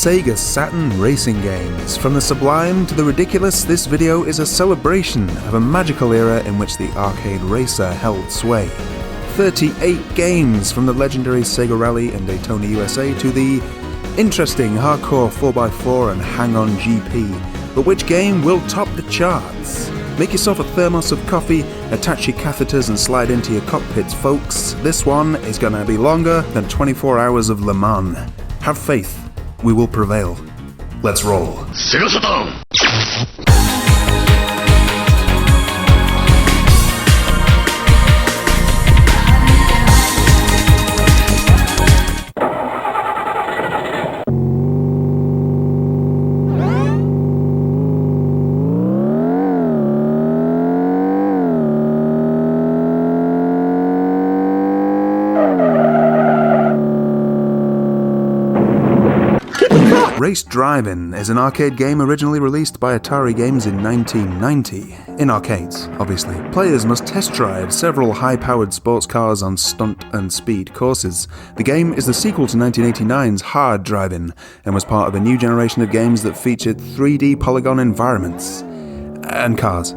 Sega Saturn racing games. From the sublime to the ridiculous, this video is a celebration of a magical era in which the arcade racer held sway. 38 games, from the legendary Sega Rally and Daytona USA to the interesting hardcore 4x4 and hang-on GP. But which game will top the charts? Make yourself a thermos of coffee, attach your catheters and slide into your cockpits, folks. This one is going to be longer than 24 hours of Le Mans. Have faith, we will prevail. Let's roll. Sega Saturn! Race Drivin is an arcade game originally released by Atari Games in 1990. In arcades, obviously. Players must test drive several high-powered sports cars on stunt and speed courses. The game is the sequel to 1989's Hard Drivin and was part of a new generation of games that featured 3D polygon environments and cars.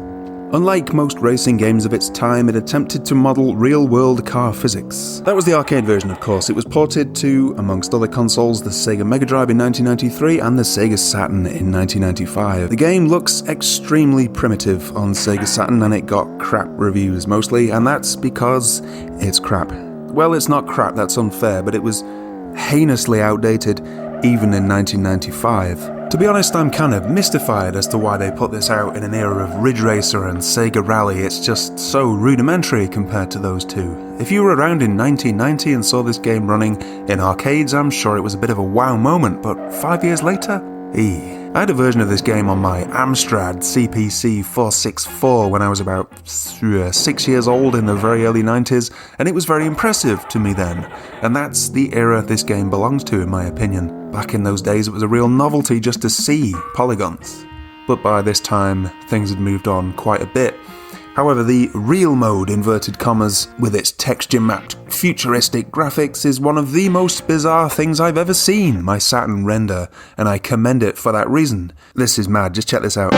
Unlike most racing games of its time, it attempted to model real-world car physics. That was the arcade version, of course. It was ported to, amongst other consoles, the Sega Mega Drive in 1993 and the Sega Saturn in 1995. The game looks extremely primitive on Sega Saturn, and it got crap reviews mostly, and that's because it's crap. Well, it's not crap, that's unfair, but it was heinously outdated even in 1995. To be honest, I'm kind of mystified as to why they put this out in an era of Ridge Racer and Sega Rally. It's just so rudimentary compared to those two. If you were around in 1990 and saw this game running in arcades, I'm sure it was a bit of a wow moment, but 5 years later? I had a version of this game on my Amstrad CPC 464 when I was about 6 years old in the very early 90s, and it was very impressive to me then. And that's the era this game belongs to, in my opinion. Back in those days, it was a real novelty just to see polygons. But by this time, things had moved on quite a bit. However, the real mode, inverted commas, with its texture-mapped, futuristic graphics is one of the most bizarre things I've ever seen my Saturn render, and I commend it for that reason. This is mad, just check this out.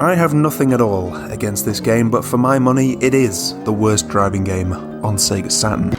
I have nothing at all against this game, but for my money, it is the worst driving game on Sega Saturn.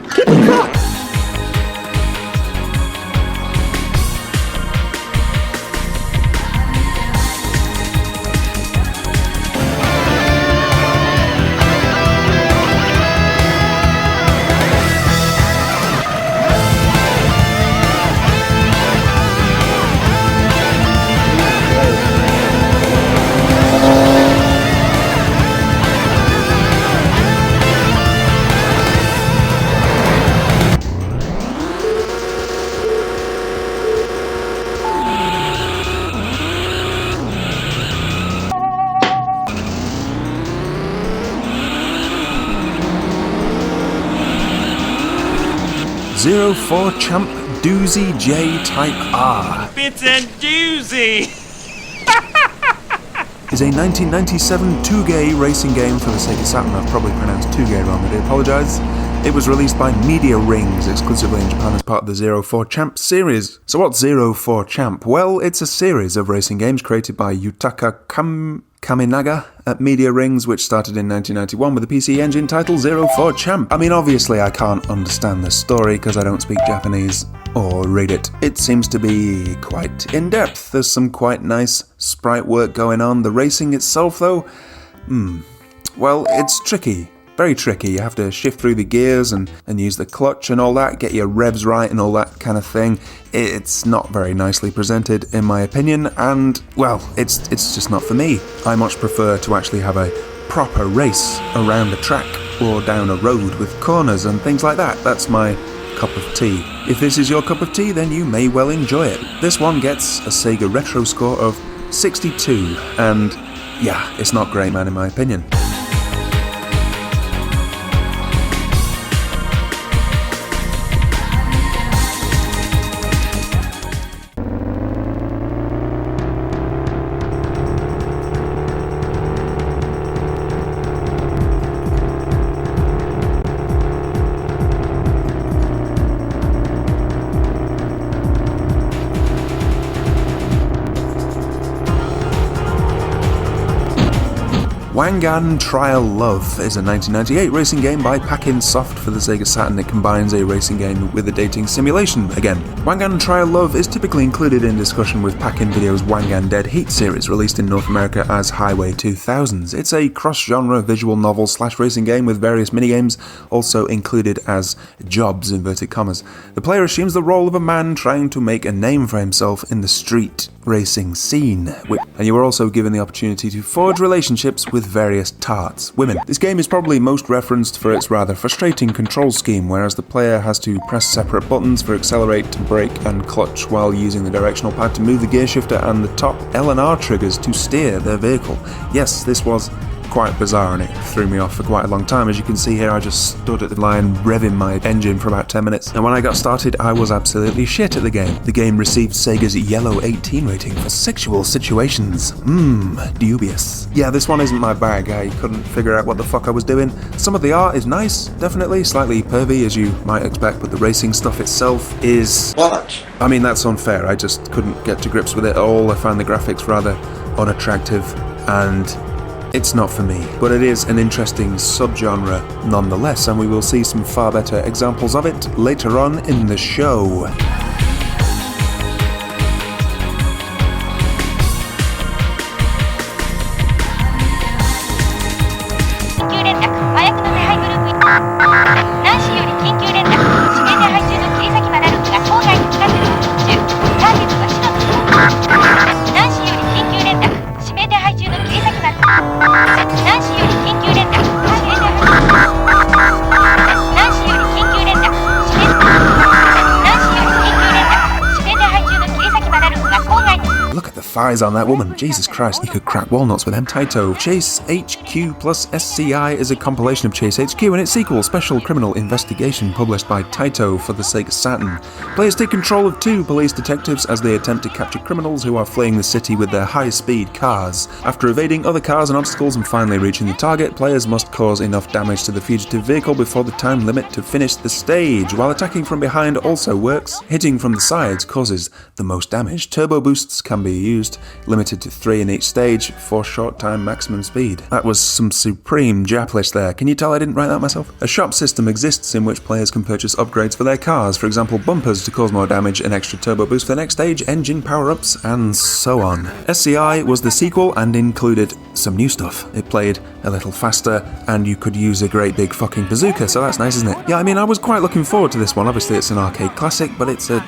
.04 Champ Doozy J Type R. Bits and Doozy! Is a 1997 Touge racing game for the Sega Saturn. I've probably pronounced Touge wrong, I do apologise. It was released by Media Rings exclusively in Japan as part of the 04 Champ series. So what's 04 Champ? Well, it's a series of racing games created by Yutaka Kaminaga at Media Rings, which started in 1991 with a PC engine titled 04 Champ. I mean, obviously I can't understand the story because I don't speak Japanese or read it. It seems to be quite in-depth. There's some quite nice sprite work going on. The racing itself, though, well, it's tricky. Very tricky. You have to shift through the gears and use the clutch and all that, get your revs right and all that kind of thing. It's not very nicely presented, in my opinion, and, well, it's just not for me. I much prefer to actually have a proper race around a track or down a road with corners and things like that. That's my cup of tea. If this is your cup of tea, then you may well enjoy it. This one gets a Sega Retro score of 62, and yeah, it's not great, man, in my opinion. Wangan Trial Love is a 1998 racing game by Pack-In Soft for the Sega Saturn. It combines a racing game with a dating simulation again. Wangan Trial Love is typically included in discussion with Pack-In Video's Wangan Dead Heat series, released in North America as Highway 2000s. It's a cross-genre visual novel / racing game with various minigames, also included as jobs, inverted commas. The player assumes the role of a man trying to make a name for himself in the street racing scene, and you are also given the opportunity to forge relationships with various tarts, women. This game is probably most referenced for its rather frustrating control scheme, whereas the player has to press separate buttons for accelerate, brake and clutch while using the directional pad to move the gear shifter and the top L and R triggers to steer their vehicle. Yes, this was quite bizarre and it threw me off for quite a long time. As you can see here, I just stood at the line revving my engine for about 10 minutes, and when I got started I was absolutely shit at the game. The game received Sega's Yellow 18 rating for sexual situations. Dubious. Yeah, this one isn't my bag. I couldn't figure out what the fuck I was doing. Some of the art is nice, definitely, slightly pervy as you might expect, but the racing stuff itself is... what? I mean, that's unfair. I just couldn't get to grips with it at all. I found the graphics rather unattractive, and it's not for me, but it is an interesting subgenre nonetheless, and we will see some far better examples of it later on in the show. Thighs on that woman. Jesus Christ, you could crack walnuts with them. Taito. Chase H.Q plus SCI is a compilation of Chase H.Q and its sequel, Special Criminal Investigation, published by Taito for the Sega Saturn. Players take control of two police detectives as they attempt to capture criminals who are fleeing the city with their high-speed cars. After evading other cars and obstacles and finally reaching the target, players must cause enough damage to the fugitive vehicle before the time limit to finish the stage. While attacking from behind also works, hitting from the sides causes the most damage. Turbo boosts can be used, limited to 3 in each stage for short time maximum speed. That was some supreme Japlish there. Can you tell I didn't write that myself? A shop system exists in which players can purchase upgrades for their cars, for example bumpers to cause more damage, an extra turbo boost for the next stage, engine power-ups, and so on. SCI was the sequel and included some new stuff. It played a little faster and you could use a great big fucking bazooka, so that's nice, isn't it? Yeah, I mean, I was quite looking forward to this one. Obviously it's an arcade classic, but it's a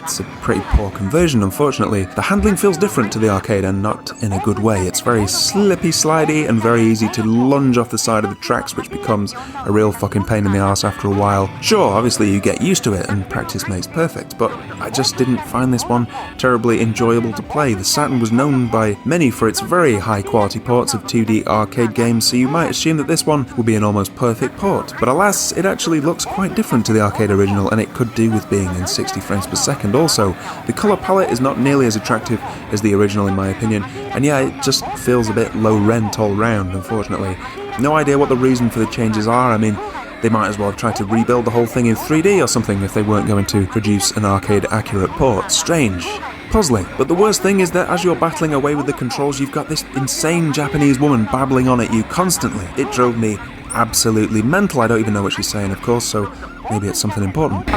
pretty poor conversion, unfortunately. The handling feels different to the arcade and not in a good way. It's very slippy slidey and very easy to lunge off the side of the tracks, which becomes a real fucking pain in the arse after a while. Sure, obviously you get used to it and practice makes perfect, but I just didn't find this one terribly enjoyable to play. The Saturn was known by many for its very high quality ports of 2D arcade games, so you might assume that this one would be an almost perfect port. But alas, it actually looks quite different to the arcade original, and it could do with being in 60 frames per second also. The colour palette is not nearly as attractive as the original in my opinion, and yeah, it just feels a bit low rent all round, unfortunately. No idea what the reason for the changes are. I mean, they might as well have tried to rebuild the whole thing in 3D or something if they weren't going to produce an arcade accurate port. Strange. Puzzling. But the worst thing is that as you're battling away with the controls, you've got this insane Japanese woman babbling on at you constantly. It drove me absolutely mental. I don't even know what she's saying, of course, so maybe it's something important.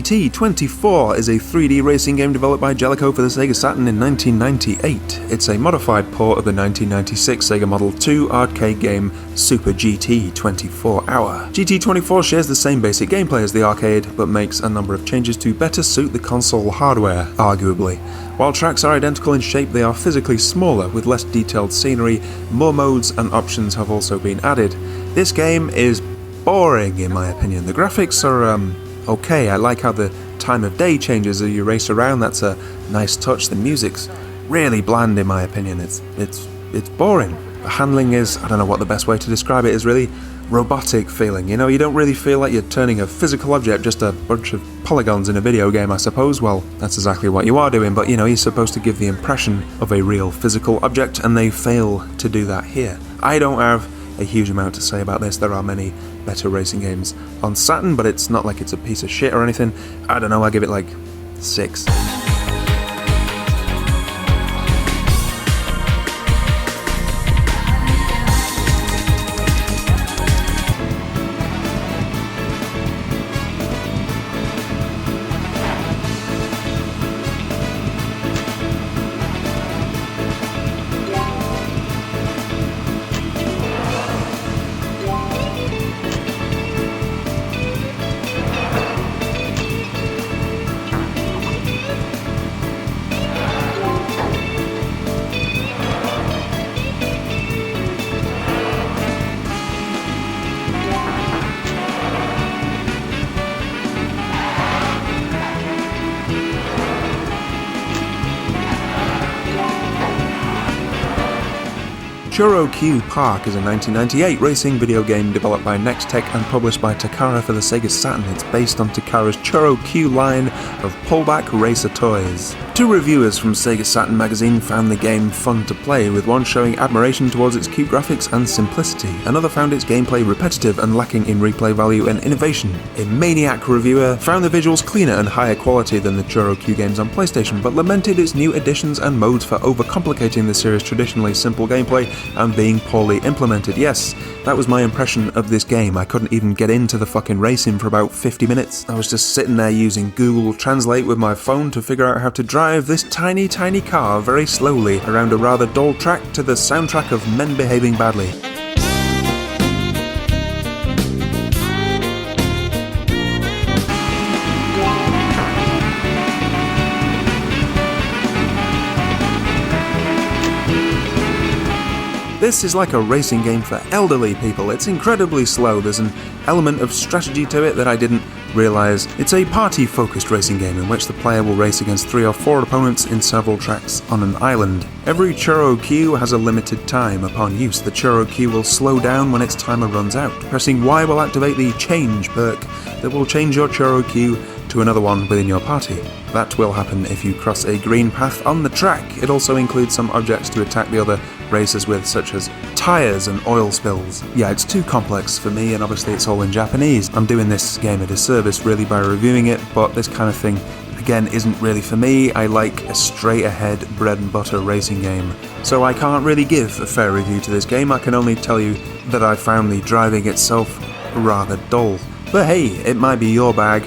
GT24 is a 3D racing game developed by Jellicoe for the Sega Saturn in 1998. It's a modified port of the 1996 Sega Model 2 arcade game Super GT 24 Hour. GT24 shares the same basic gameplay as the arcade, but makes a number of changes to better suit the console hardware, arguably. While tracks are identical in shape, they are physically smaller, with less detailed scenery. More modes and options have also been added. This game is boring, in my opinion. The graphics are, okay. I like how the time of day changes as you race around. That's a nice touch. The music's really bland, in my opinion. It's boring. The handling is, I don't know what the best way to describe it is, really robotic feeling. You know, you don't really feel like you're turning a physical object, just a bunch of polygons in a video game, I suppose. Well, that's exactly what you are doing, but you know, you're supposed to give the impression of a real physical object, and they fail to do that here. I don't have a huge amount to say about this. There are many better racing games on Saturn, but it's not like it's a piece of shit or anything. I don't know, I give it like 6. Choro Q Park is a 1998 racing video game developed by Nextech and published by Takara for the Sega Saturn. It's based on Takara's Choro Q line of pullback racer toys. 2 reviewers from Sega Saturn magazine found the game fun to play, with one showing admiration towards its cute graphics and simplicity. Another found its gameplay repetitive and lacking in replay value and innovation. A Maniac reviewer found the visuals cleaner and higher quality than the Choro Q games on PlayStation, but lamented its new additions and modes for overcomplicating the series' traditionally simple gameplay and being poorly implemented. Yes, that was my impression of this game. I couldn't even get into the fucking racing for about 50 minutes. I was just sitting there using Google Translate with my phone to figure out how to drive this tiny car very slowly around a rather dull track to the soundtrack of men behaving badly. This is like a racing game for elderly people. It's incredibly slow. There's an element of strategy to it that I didn't realise. It's a party-focused racing game in which the player will race against 3 or 4 opponents in several tracks on an island. Every Choro Q has a limited time. Upon use, the Choro Q will slow down when its timer runs out. Pressing Y will activate the Change perk that will change your Choro Q to another one within your party. That will happen if you cross a green path on the track. It also includes some objects to attack the other racers with, such as tyres and oil spills. Yeah, it's too complex for me, and obviously it's all in Japanese. I'm doing this game a disservice really by reviewing it, but this kind of thing, again, isn't really for me. I like a straight-ahead, bread-and-butter racing game. So I can't really give a fair review to this game. I can only tell you that I found the driving itself rather dull. But hey, it might be your bag.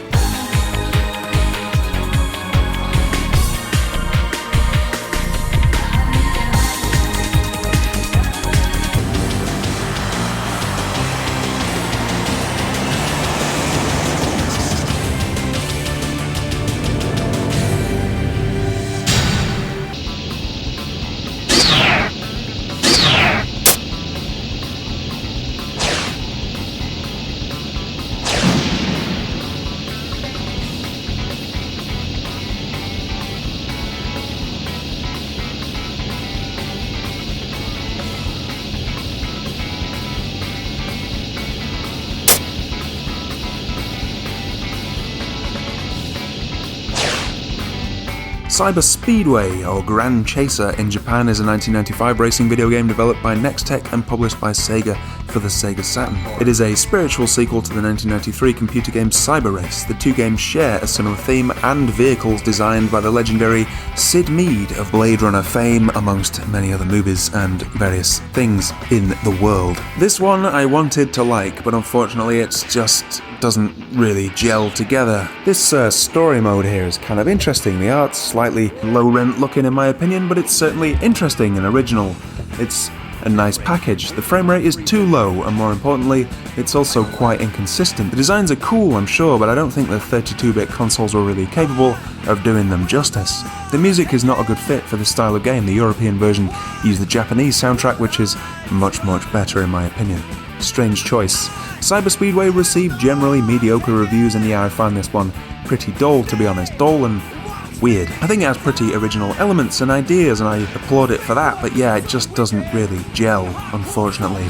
Cyber Speedway, or Grand Chaser in Japan, is a 1995 racing video game developed by Nextech and published by Sega for the Sega Saturn. It is a spiritual sequel to the 1993 computer game Cyber Race. The 2 games share a similar theme and vehicles designed by the legendary Sid Mead of Blade Runner fame, amongst many other movies and various things in the world. This one I wanted to like, but unfortunately it's just doesn't really gel together. This story mode here is kind of interesting. The art's slightly low-rent looking in my opinion, but it's certainly interesting and original. It's a nice package. The frame rate is too low, and more importantly, it's also quite inconsistent. The designs are cool, I'm sure, but I don't think the 32-bit consoles were really capable of doing them justice. The music is not a good fit for this style of game. The European version used the Japanese soundtrack, which is much better in my opinion. Strange choice. Cyber Speedway received generally mediocre reviews, and yeah, I find this one pretty dull, to be honest. Dull and weird. I think it has pretty original elements and ideas, and I applaud it for that, but yeah, it just doesn't really gel, unfortunately.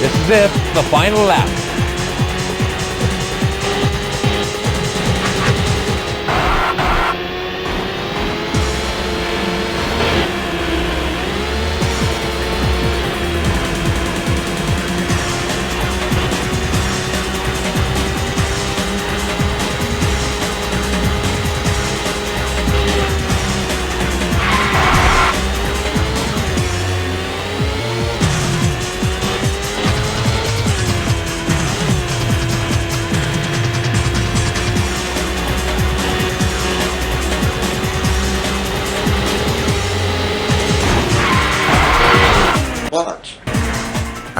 This is it, the final lap.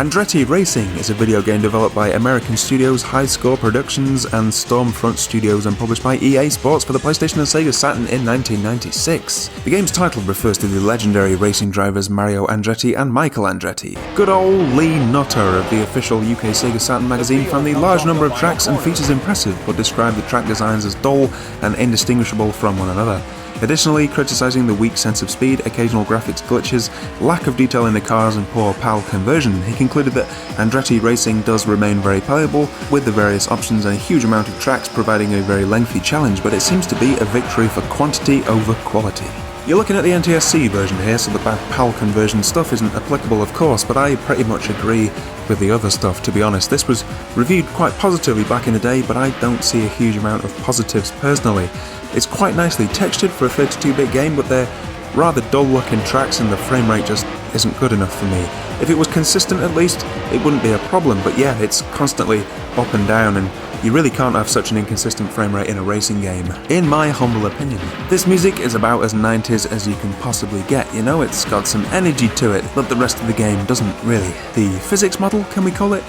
Andretti Racing is a video game developed by American studios High Score Productions and Stormfront Studios and published by EA Sports for the PlayStation and Sega Saturn in 1996. The game's title refers to the legendary racing drivers Mario Andretti and Michael Andretti. Good old Lee Nutter of the official UK Sega Saturn magazine found the large number of tracks and features impressive, but described the track designs as dull and indistinguishable from one another. Additionally, criticising the weak sense of speed, occasional graphics glitches, lack of detail in the cars and poor PAL conversion, he concluded that Andretti Racing does remain very playable, with the various options and a huge amount of tracks providing a very lengthy challenge, but it seems to be a victory for quantity over quality. You're looking at the NTSC version here, so the bad PAL conversion stuff isn't applicable of course, but I pretty much agree with the other stuff, to be honest. This was reviewed quite positively back in the day, but I don't see a huge amount of positives personally. It's quite nicely textured for a 32-bit game, but they're rather dull-looking tracks and the frame rate just isn't good enough for me. If it was consistent at least, it wouldn't be a problem, but yeah, it's constantly up and down, and you really can't have such an inconsistent frame rate in a racing game, in my humble opinion. This music is about as 90s as you can possibly get, you know, it's got some energy to it, but the rest of the game doesn't really. The physics model, can we call it?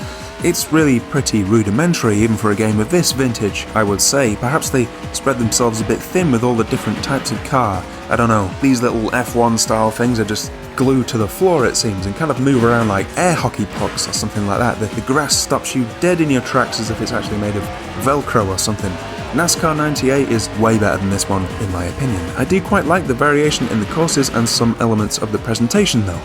It's really pretty rudimentary, even for a game of this vintage, I would say. Perhaps they spread themselves a bit thin with all the different types of car. I don't know, these little F1 style things are just glued to the floor it seems, and kind of move around like air hockey pucks or something like that. The grass stops you dead in your tracks as if it's actually made of Velcro or something. NASCAR 98 is way better than this one, in my opinion. I do quite like the variation in the courses and some elements of the presentation though.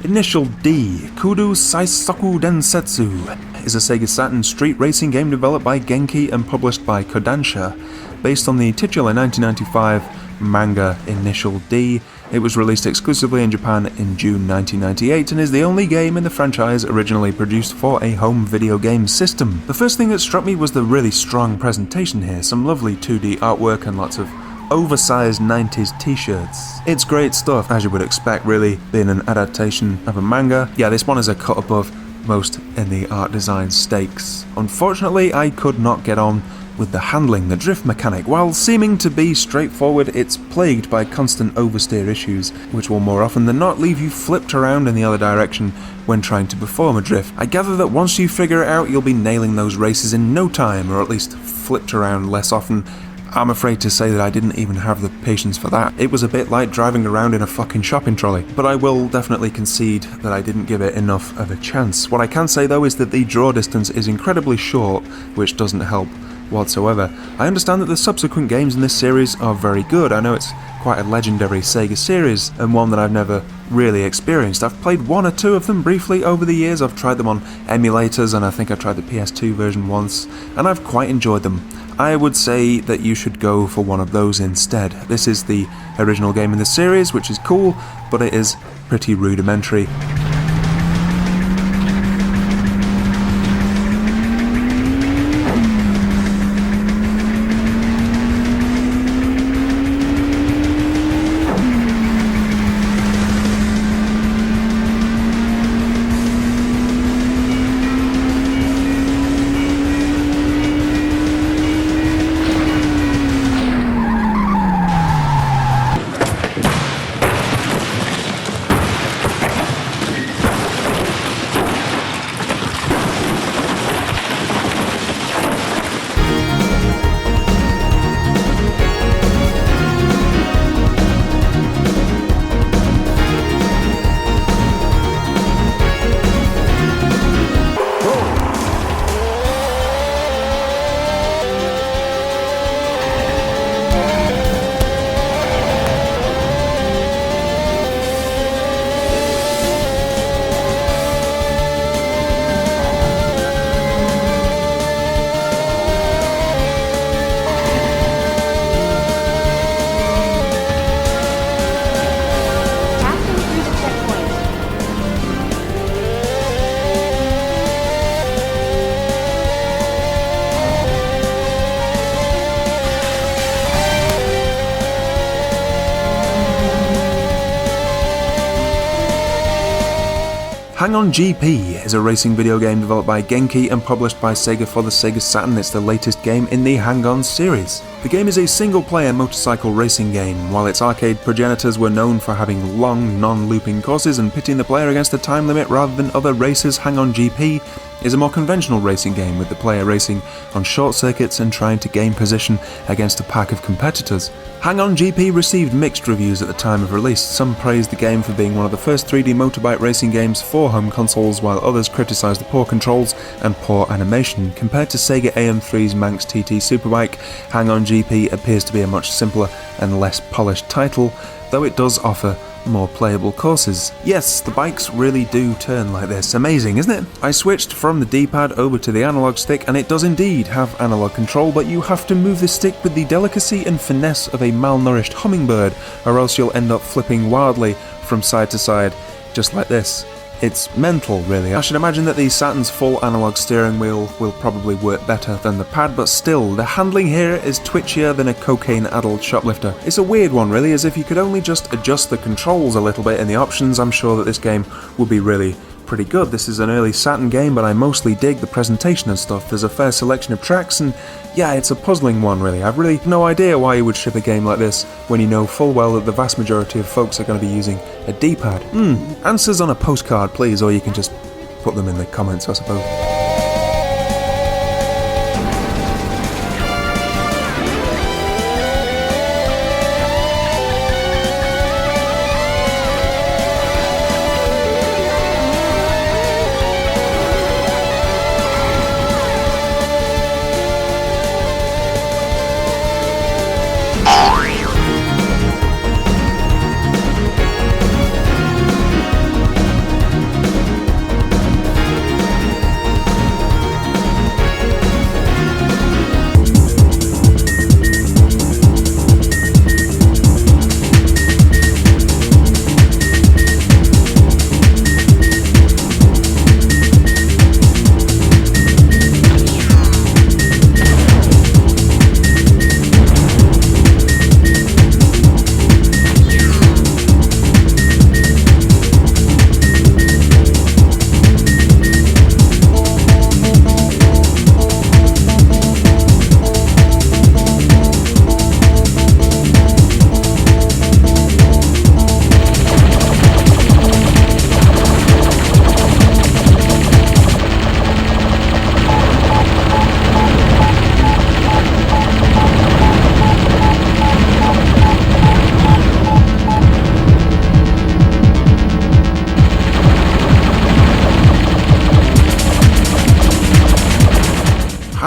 Initial D, Kudo Saisoku Densetsu, is a Sega Saturn street racing game developed by Genki and published by Kodansha. Based on the titular 1995 manga Initial D, it was released exclusively in Japan in June 1998 and is the only game in the franchise originally produced for a home video game system. The first thing that struck me was the really strong presentation here, some lovely 2D artwork and lots of oversized 90s t-shirts. It's great stuff, as you would expect really, being an adaptation of a manga. Yeah, this one is a cut above most in the art design stakes. Unfortunately, I could not get on with the handling, the drift mechanic. While seeming to be straightforward, it's plagued by constant oversteer issues, which will more often than not leave you flipped around in the other direction when trying to perform a drift. I gather that once you figure it out, you'll be nailing those races in no time, or at least flipped around less often. I'm afraid to say that I didn't even have the patience for that. It was a bit like driving around in a fucking shopping trolley. But I will definitely concede that I didn't give it enough of a chance. What I can say though is that the draw distance is incredibly short, which doesn't help whatsoever. I understand that the subsequent games in this series are very good. I know it's quite a legendary Sega series and one that I've never really experienced. I've played one or two of them briefly over the years. I've tried them on emulators and I think I tried the PS2 version once and I've quite enjoyed them. I would say that you should go for one of those instead. This is the original game in the series, which is cool, but it is pretty rudimentary. Hang-On GP is a racing video game developed by Genki and published by Sega for the Sega Saturn. It's the latest game in the Hang-On series. The game is a single-player motorcycle racing game. While its arcade progenitors were known for having long, non-looping courses and pitting the player against a time limit rather than other races, Hang-On GP is a more conventional racing game with the player racing on short circuits and trying to gain position against a pack of competitors. Hang-On GP received mixed reviews at the time of release. Some praised the game for being one of the first 3D motorbike racing games for home consoles, while others criticised the poor controls and poor animation. Compared to Sega AM3's Manx TT Superbike, Hang-On GP appears to be a much simpler and less polished title, though it does offer more playable courses. Yes, the bikes really do turn like this. Amazing, isn't it? I switched from the D-pad over to the analog stick and it does indeed have analog control, but you have to move the stick with the delicacy and finesse of a malnourished hummingbird, or else you'll end up flipping wildly from side to side, just like this. It's mental, really. I should imagine that the Saturn's full analog steering wheel will probably work better than the pad, but still, the handling here is twitchier than a cocaine-addled shoplifter. It's a weird one, really, as if you could only just adjust the controls a little bit in the options. I'm sure that this game would be really pretty good. This is an early Saturn game, but I mostly dig the presentation and stuff. There's a fair selection of tracks, and yeah, it's a puzzling one, really. I've really no idea why you would ship a game like this when you know full well that the vast majority of folks are going to be using a D-pad. Answers on a postcard, please, or you can just put them in the comments, I suppose.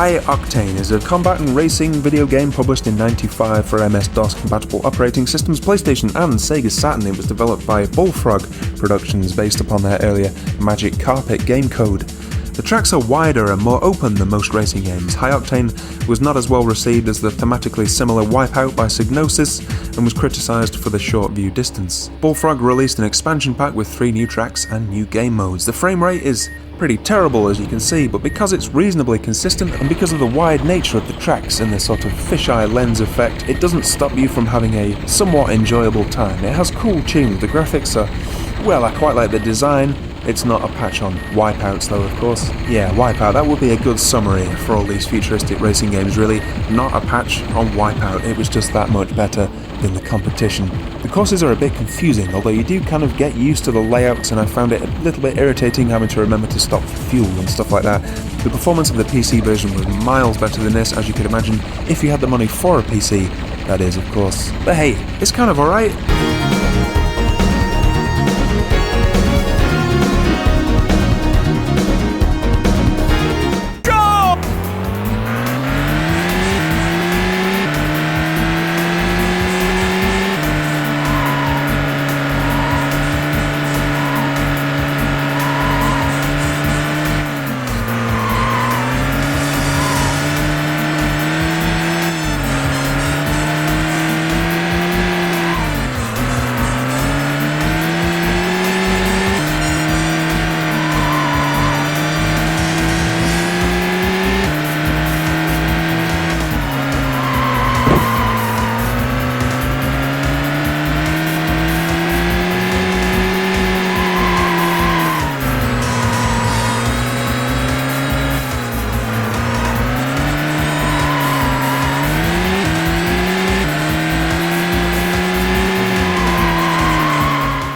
Hi-Octane is a combat and racing video game published in '95 for MS-DOS compatible operating systems, PlayStation and Sega Saturn. It was developed by Bullfrog Productions based upon their earlier Magic Carpet game code. The tracks are wider and more open than most racing games. Hi-Octane was not as well received as the thematically similar Wipeout by Psygnosis and was criticised for the short view distance. Bullfrog released an expansion pack with 3 new tracks and new game modes. The frame rate is pretty terrible, as you can see, but because it's reasonably consistent and because of the wide nature of the tracks and the sort of fisheye lens effect, it doesn't stop you from having a somewhat enjoyable time. It has cool tunes, the graphics are, well, I quite like the design. It's not a patch on Wipeouts though, of course. Yeah, Wipeout, that would be a good summary for all these futuristic racing games, really. Not a patch on Wipeout, it was just that much better than the competition. The courses are a bit confusing, although you do kind of get used to the layouts, and I found it a little bit irritating having to remember to stop for fuel and stuff like that. The performance of the PC version was miles better than this, as you could imagine, if you had the money for a PC, that is, of course. But hey, it's kind of alright.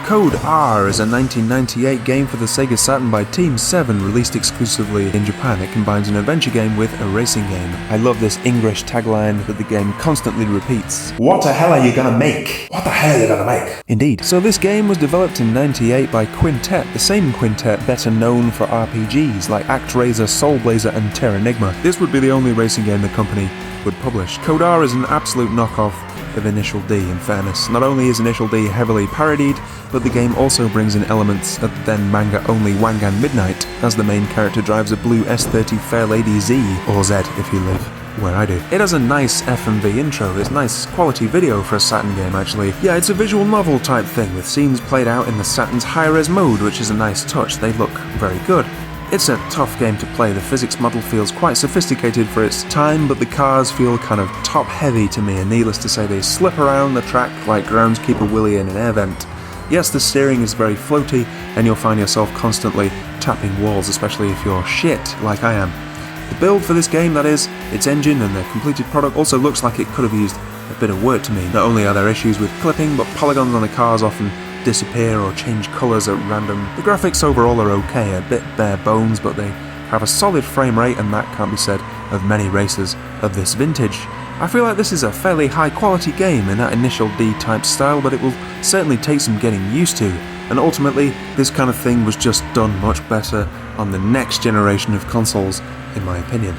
Code R is a 1998 game for the Sega Saturn by Team 7, released exclusively in Japan. It combines an adventure game with a racing game. I love this English tagline that the game constantly repeats. What the hell are you gonna make? What the hell are you gonna make? Indeed. So this game was developed in '98 by Quintet, the same Quintet better known for RPGs like ActRaiser, Soul Blazer and Terranigma. This would be the only racing game the company would publish. Code R is an absolute knockoff of Initial D, in fairness. Not only is Initial D heavily parodied, but the game also brings in elements of the then manga-only Wangan Midnight, as the main character drives a blue S30 Fairlady Z, or Z if you live where I do. It has a nice FMV intro. It's nice quality video for a Saturn game, actually. Yeah, it's a visual novel type thing, with scenes played out in the Saturn's high-res mode, which is a nice touch. They look very good. It's a tough game to play. The physics model feels quite sophisticated for its time, but the cars feel kind of top-heavy to me, and needless to say they slip around the track like groundskeeper Willie in an air vent. Yes, the steering is very floaty, and you'll find yourself constantly tapping walls, especially if you're shit, like I am. The build for this game, that is, its engine and the completed product also looks like it could have used a bit of work to me. Not only are there issues with clipping, but polygons on the cars often disappear or change colours at random. The graphics overall are okay, a bit bare bones, but they have a solid frame rate, and that can't be said of many racers of this vintage. I feel like this is a fairly high quality game in that Initial D type style, but it will certainly take some getting used to, and ultimately this kind of thing was just done much better on the next generation of consoles, in my opinion.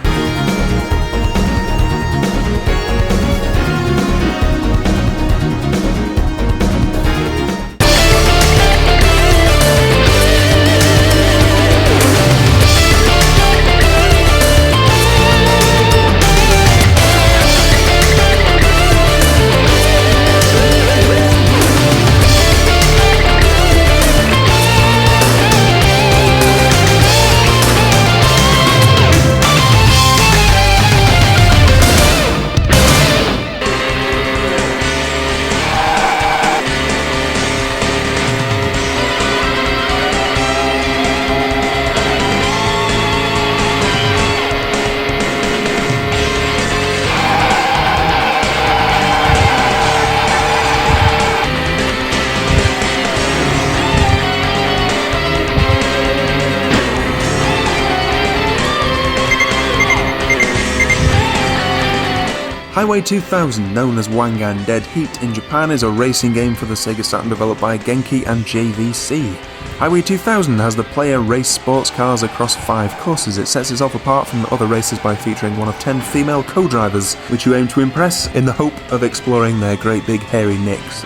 Highway 2000, known as Wangan Dead Heat in Japan, is a racing game for the Sega Saturn developed by Genki and JVC. Highway 2000 has the player race sports cars across 5 courses. It sets itself apart from the other races by featuring one of 10 female co-drivers, which you aim to impress in the hope of exploring their great big hairy nicks.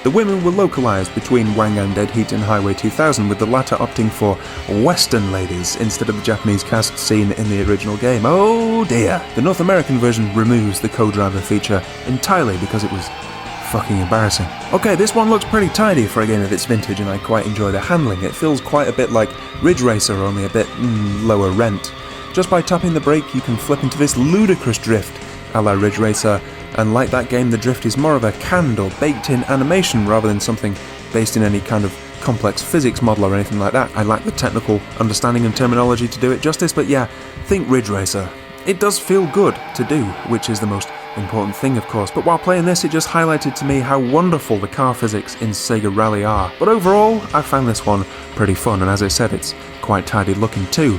The women were localised between Wangan Dead Heat and Highway 2000, with the latter opting for Western ladies instead of the Japanese cast seen in the original game. Oh dear! The North American version removes the co-driver feature entirely because it was fucking embarrassing. Okay, this one looks pretty tidy for a game of its vintage, and I quite enjoy the handling. It feels quite a bit like Ridge Racer, only a bit lower rent. Just by tapping the brake you can flip into this ludicrous drift a la Ridge Racer, and like that game the drift is more of a canned or baked in animation rather than something based in any kind of complex physics model or anything like that. I lack the technical understanding and terminology to do it justice, but yeah, think Ridge Racer. It does feel good to do, which is the most important thing of course, but while playing this it just highlighted to me how wonderful the car physics in Sega Rally are. But overall, I found this one pretty fun, and as I said, it's quite tidy looking too.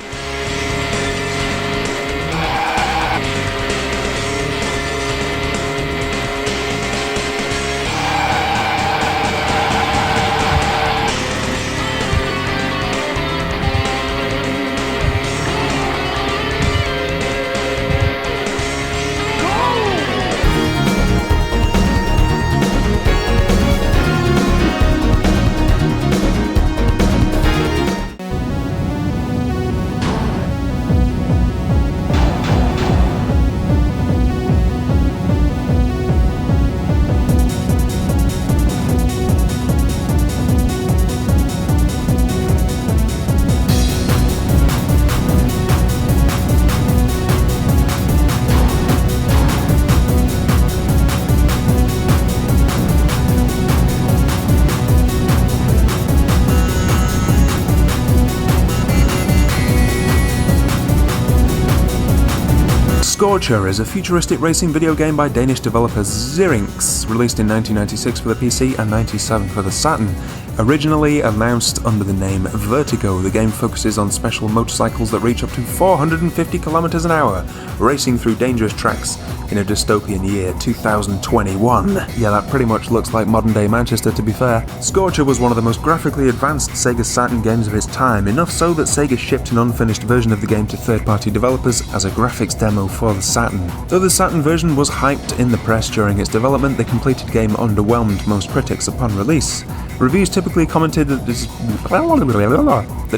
Scorcher is a futuristic racing video game by Danish developer Zyrinx, released in 1996 for the PC and 97 for the Saturn. Originally announced under the name Vertigo, the game focuses on special motorcycles that reach up to 450 km an hour, racing through dangerous tracks in a dystopian year 2021. Yeah, that pretty much looks like modern day Manchester, to be fair. Scorcher was one of the most graphically advanced Sega Saturn games of its time, enough so that Sega shipped an unfinished version of the game to third-party developers as a graphics demo for the Saturn. Though the Saturn version was hyped in the press during its development, the completed game underwhelmed most critics upon release. Reviews typically commented that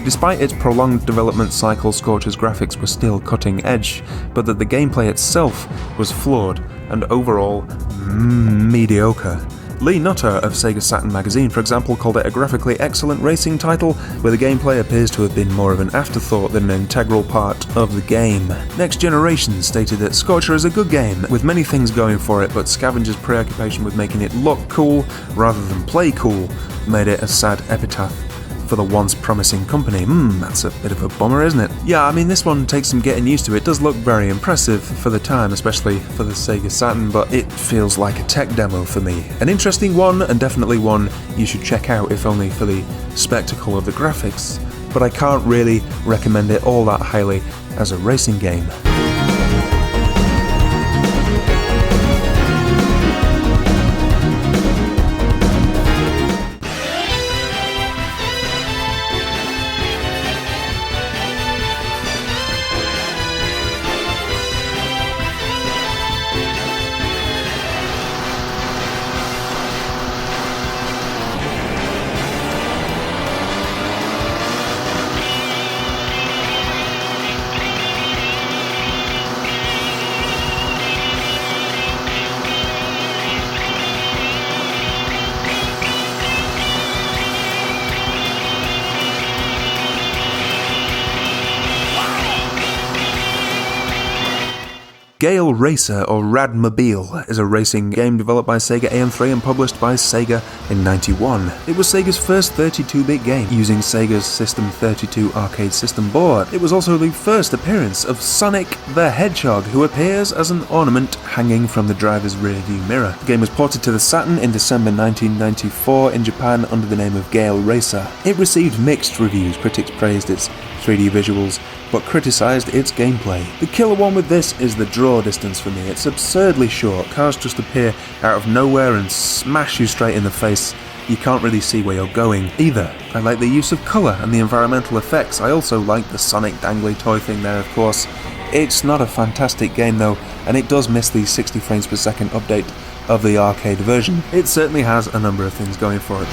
despite its prolonged development cycle, Scorcher's graphics were still cutting edge, but that the gameplay itself was flawed and overall mediocre. Lee Nutter of Sega Saturn magazine, for example, called it a graphically excellent racing title, where the gameplay appears to have been more of an afterthought than an integral part of the game. Next Generation stated that Scorcher is a good game, with many things going for it, but Scavenger's preoccupation with making it look cool rather than play cool made it a sad epitaph for the once promising company. That's a bit of a bummer, isn't it? Yeah, I mean, this one takes some getting used to. It does look very impressive for the time, especially for the Sega Saturn, but it feels like a tech demo for me. An interesting one, and definitely one you should check out, if only for the spectacle of the graphics, but I can't really recommend it all that highly as a racing game. Gale Racer, or Radmobile, is a racing game developed by Sega AM3 and published by Sega in '91. It was Sega's first 32-bit game, using Sega's System 32 arcade system board. It was also the first appearance of Sonic the Hedgehog, who appears as an ornament hanging from the driver's rearview mirror. The game was ported to the Saturn in December 1994 in Japan under the name of Gale Racer. It received mixed reviews. Critics praised its 3D visuals, but criticised its gameplay. The killer one with this is the draw distance for me. It's absurdly short, cars just appear out of nowhere and smash you straight in the face. You can't really see where you're going either. I like the use of colour and the environmental effects. I also like the Sonic dangly toy thing there, of course. It's not a fantastic game though, and it does miss the 60 frames per second update of the arcade version. It certainly has a number of things going for it.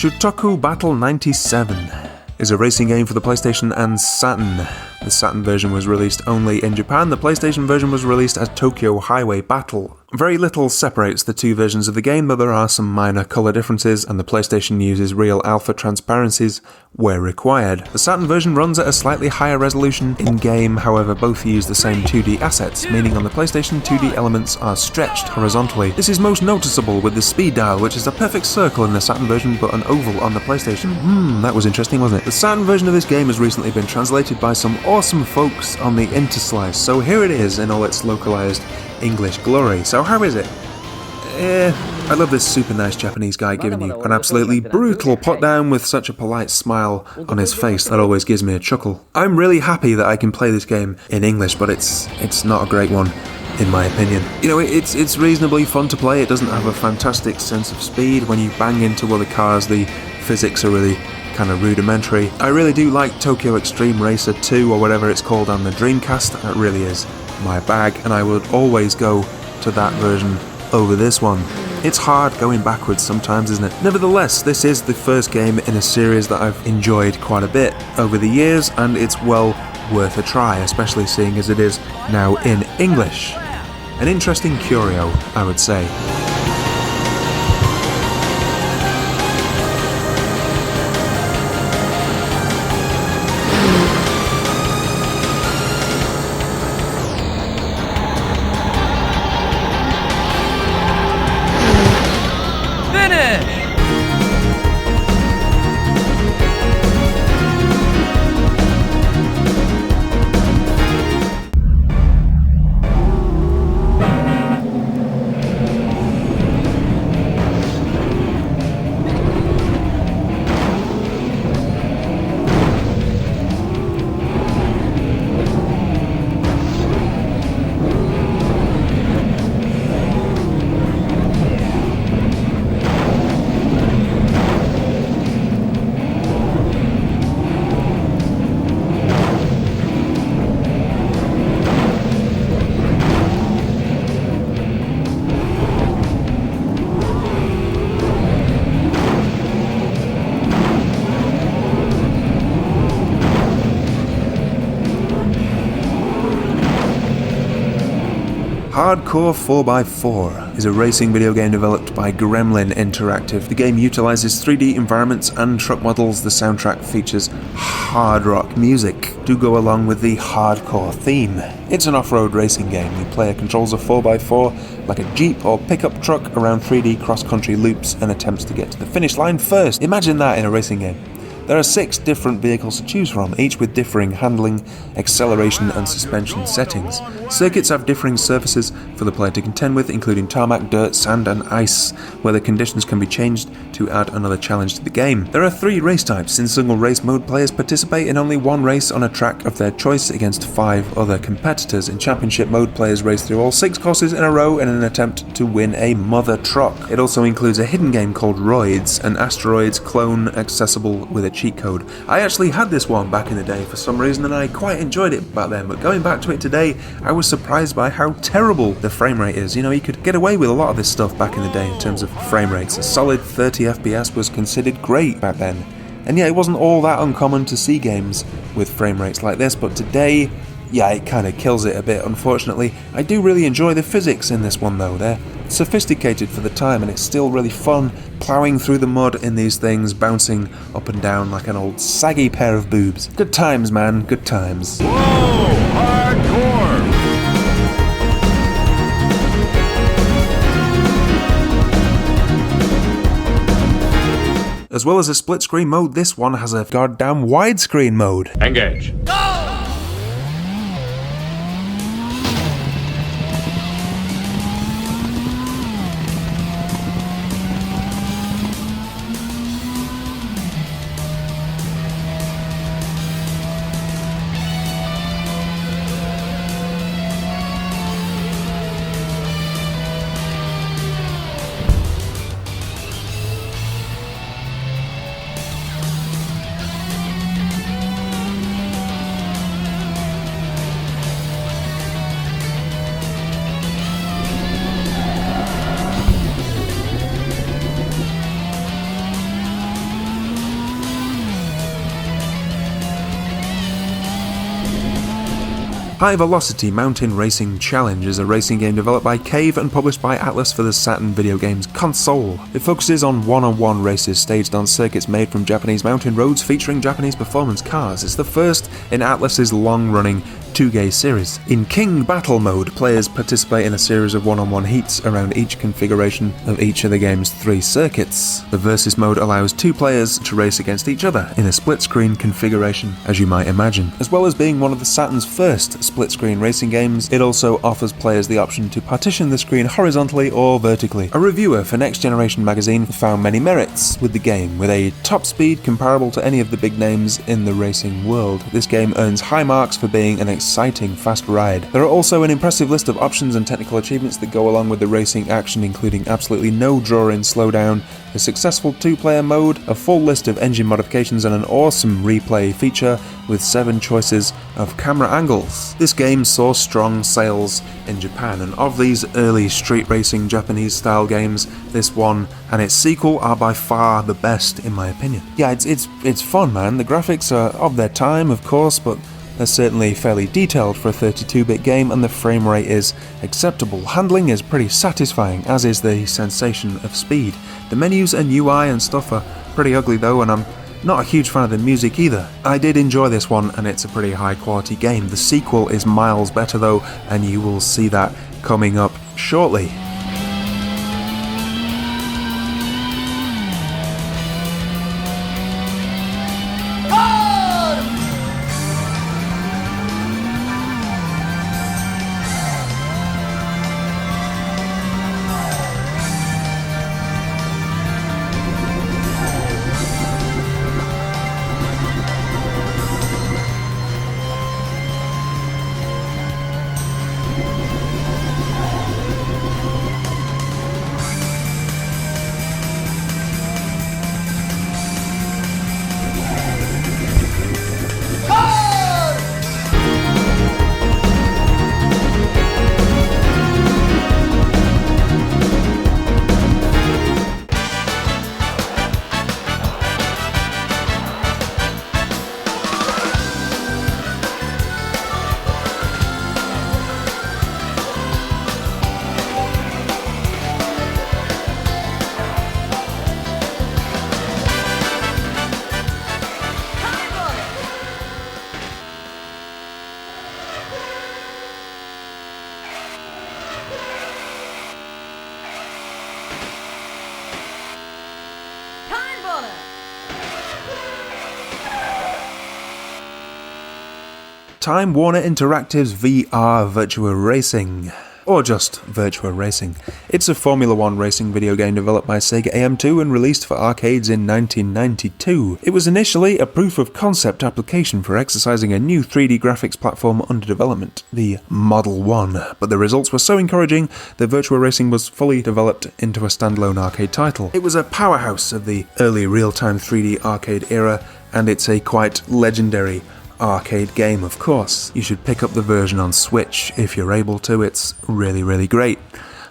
Shutoku Battle 97 is a racing game for the PlayStation and Saturn. The Saturn version was released only in Japan, the PlayStation version was released as Tokyo Highway Battle. Very little separates the two versions of the game, but there are some minor colour differences, and the PlayStation uses real alpha transparencies where required. The Saturn version runs at a slightly higher resolution in-game, however both use the same 2D assets, meaning on the PlayStation 2D elements are stretched horizontally. This is most noticeable with the speed dial, which is a perfect circle in the Saturn version but an oval on the PlayStation. That was interesting, wasn't it? The Saturn version of this game has recently been translated by some awesome folks on the Interslice, so here it is in all its localized English glory. So how is it? I love this super nice Japanese guy giving you an absolutely brutal put down with such a polite smile on his face that always gives me a chuckle. I'm really happy that I can play this game in English, but it's not a great one in my opinion. You know, it's reasonably fun to play. It doesn't have a fantastic sense of speed. When you bang into other cars, the physics are really kind of rudimentary. I really do like Tokyo Extreme Racer 2 or whatever it's called on the Dreamcast. That really is my bag, and I would always go to that version over this one. It's hard going backwards sometimes, isn't it? Nevertheless, this is the first game in a series that I've enjoyed quite a bit over the years, and it's well worth a try, especially seeing as it is now in English. An interesting curio, I would say. Hardcore 4x4 is a racing video game developed by Gremlin Interactive. The game utilizes 3D environments and truck models. The soundtrack features hard rock music to go along with the hardcore theme. It's an off-road racing game. The player controls a 4x4 like a Jeep or pickup truck around 3D cross-country loops and attempts to get to the finish line first. Imagine that in a racing game. There are 6 different vehicles to choose from, each with differing handling, acceleration and suspension settings. Circuits have differing surfaces for the player to contend with, including tarmac, dirt, sand and ice, where the conditions can be changed to add another challenge to the game. There are 3 race types. In single race mode, players participate in only one race on a track of their choice against 5 other competitors. In championship mode, players race through all 6 courses in a row in an attempt to win a mother truck. It also includes a hidden game called Roids, an asteroids clone accessible with a cheat code. I actually had this one back in the day for some reason and I quite enjoyed it back then, but going back to it today, I was surprised by how terrible the frame rate is. You could get away with a lot of this stuff back in the day in terms of frame rates. A solid 30 FPS was considered great back then. And yeah, it wasn't all that uncommon to see games with frame rates like this, but today, yeah, it kind of kills it a bit, unfortunately. I do really enjoy the physics in this one though. They're sophisticated for the time and it's still really fun ploughing through the mud in these things, bouncing up and down like an old saggy pair of boobs. Good times, man, good times. Whoa, hardcore! As well as a split screen mode, this one has a goddamn widescreen mode. Engage. High Velocity Mountain Racing Challenge is a racing game developed by Cave and published by Atlas for the Saturn video games console. It focuses on one-on-one races staged on circuits made from Japanese mountain roads featuring Japanese performance cars. It's the first in Atlas's long-running Touge series. In King Battle mode, players participate in a series of one-on-one heats around each configuration of each of the game's 3 circuits. The Versus mode allows 2 players to race against each other in a split-screen configuration, as you might imagine. As well as being one of the Saturn's first split-screen racing games, it also offers players the option to partition the screen horizontally or vertically. A reviewer for Next Generation magazine found many merits with the game, with a top speed comparable to any of the big names in the racing world. This game earns high marks for being an exciting fast ride. There are also an impressive list of options and technical achievements that go along with the racing action, including absolutely no draw-in slowdown, a successful 2-player mode, a full list of engine modifications and an awesome replay feature with 7 choices of camera angles. This game saw strong sales in Japan, and of these early street racing Japanese style games, this one and its sequel are by far the best in my opinion. Yeah, it's fun, man. The graphics are of their time, of course, but they're certainly fairly detailed for a 32-bit game, and the frame rate is acceptable. Handling is pretty satisfying, as is the sensation of speed. The menus and UI and stuff are pretty ugly though, and I'm not a huge fan of the music either. I did enjoy this one, and it's a pretty high quality game. The sequel is miles better though, and you will see that coming up shortly. Warner. Time Warner Interactive's VR Virtua Racing. Or just Virtua Racing. It's a Formula 1 racing video game developed by Sega AM2 and released for arcades in 1992. It was initially a proof of concept application for exercising a new 3D graphics platform under development, the Model 1, but the results were so encouraging that Virtua Racing was fully developed into a standalone arcade title. It was a powerhouse of the early real-time 3D arcade era, and it's a quite legendary arcade game, of course. You should pick up the version on Switch if you're able to, it's really great.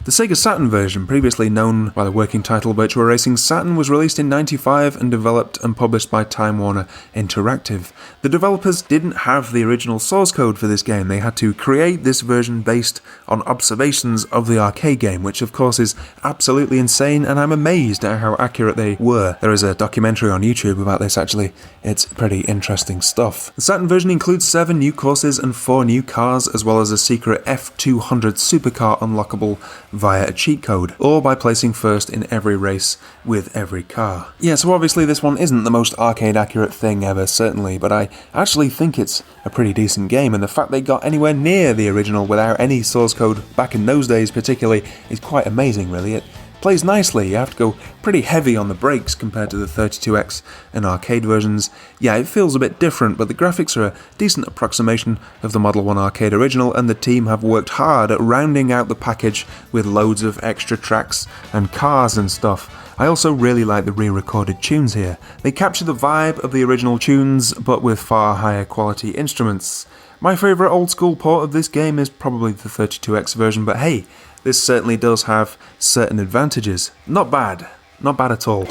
The Sega Saturn version, previously known by the working title Virtua Racing Saturn, was released in '95 and developed and published by Time Warner Interactive. The developers didn't have the original source code for this game. They had to create this version based on observations of the arcade game, which of course is absolutely insane, and I'm amazed at how accurate they were. There is a documentary on YouTube about this actually. It's pretty interesting stuff. The Saturn version includes 7 new courses and 4 new cars, as well as a secret F200 supercar unlockable via a cheat code, or by placing first in every race with every car. Yeah, so obviously this one isn't the most arcade accurate thing ever, certainly, but I actually think it's a pretty decent game, and the fact they got anywhere near the original without any source code back in those days particularly is quite amazing really. It plays nicely. You have to go pretty heavy on the brakes compared to the 32X and arcade versions. Yeah, it feels a bit different, but the graphics are a decent approximation of the Model 1 arcade original, and the team have worked hard at rounding out the package with loads of extra tracks and cars and stuff. I also really like the re-recorded tunes here. They capture the vibe of the original tunes, but with far higher quality instruments. My favourite old school port of this game is probably the 32X version, but hey, this certainly does have certain advantages. Not bad at all.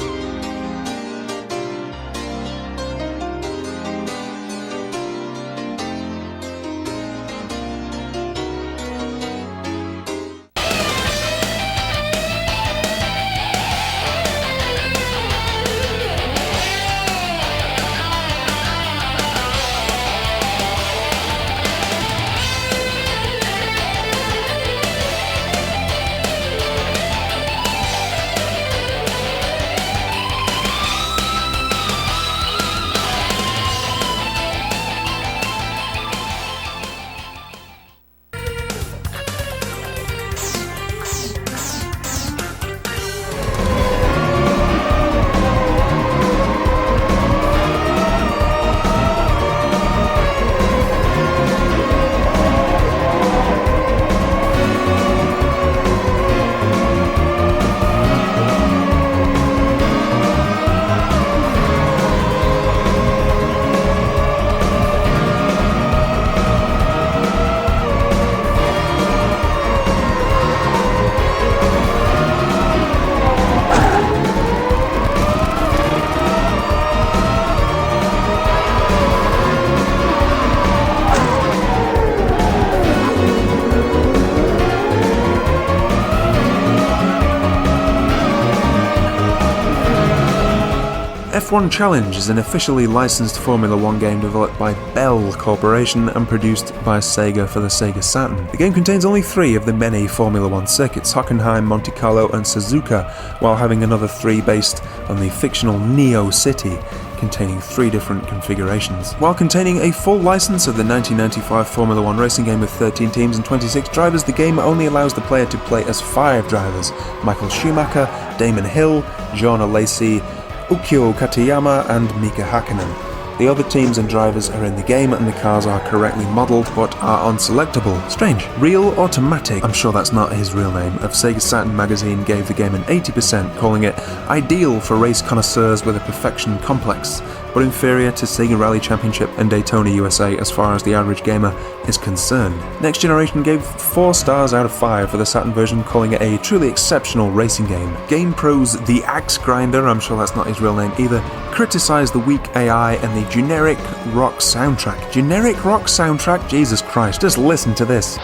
F1 Challenge is an officially licensed Formula 1 game developed by Bell Corporation and produced by Sega for the Sega Saturn. The game contains only 3 of the many Formula 1 circuits, Hockenheim, Monte Carlo and Suzuka, while having another 3 based on the fictional Neo City, containing 3 different configurations. While containing a full license of the 1995 Formula 1 racing game with 13 teams and 26 drivers, the game only allows the player to play as 5 drivers: Michael Schumacher, Damon Hill, Jean Alesi, Ukyo Katayama and Mika Hakkinen. The other teams and drivers are in the game and the cars are correctly modelled but are unselectable. Strange. Real Automatic, I'm sure that's not his real name, of Sega Saturn magazine gave the game an 80%, calling it ideal for race connoisseurs with a perfection complex, but inferior to Sega Rally Championship and Daytona USA as far as the average gamer is concerned. Next Generation gave 4 stars out of 5 for the Saturn version, calling it a truly exceptional racing game. GamePro's The Axe Grinder, I'm sure that's not his real name either, criticised the weak AI and the generic rock soundtrack. Generic rock soundtrack? Jesus Christ, just listen to this.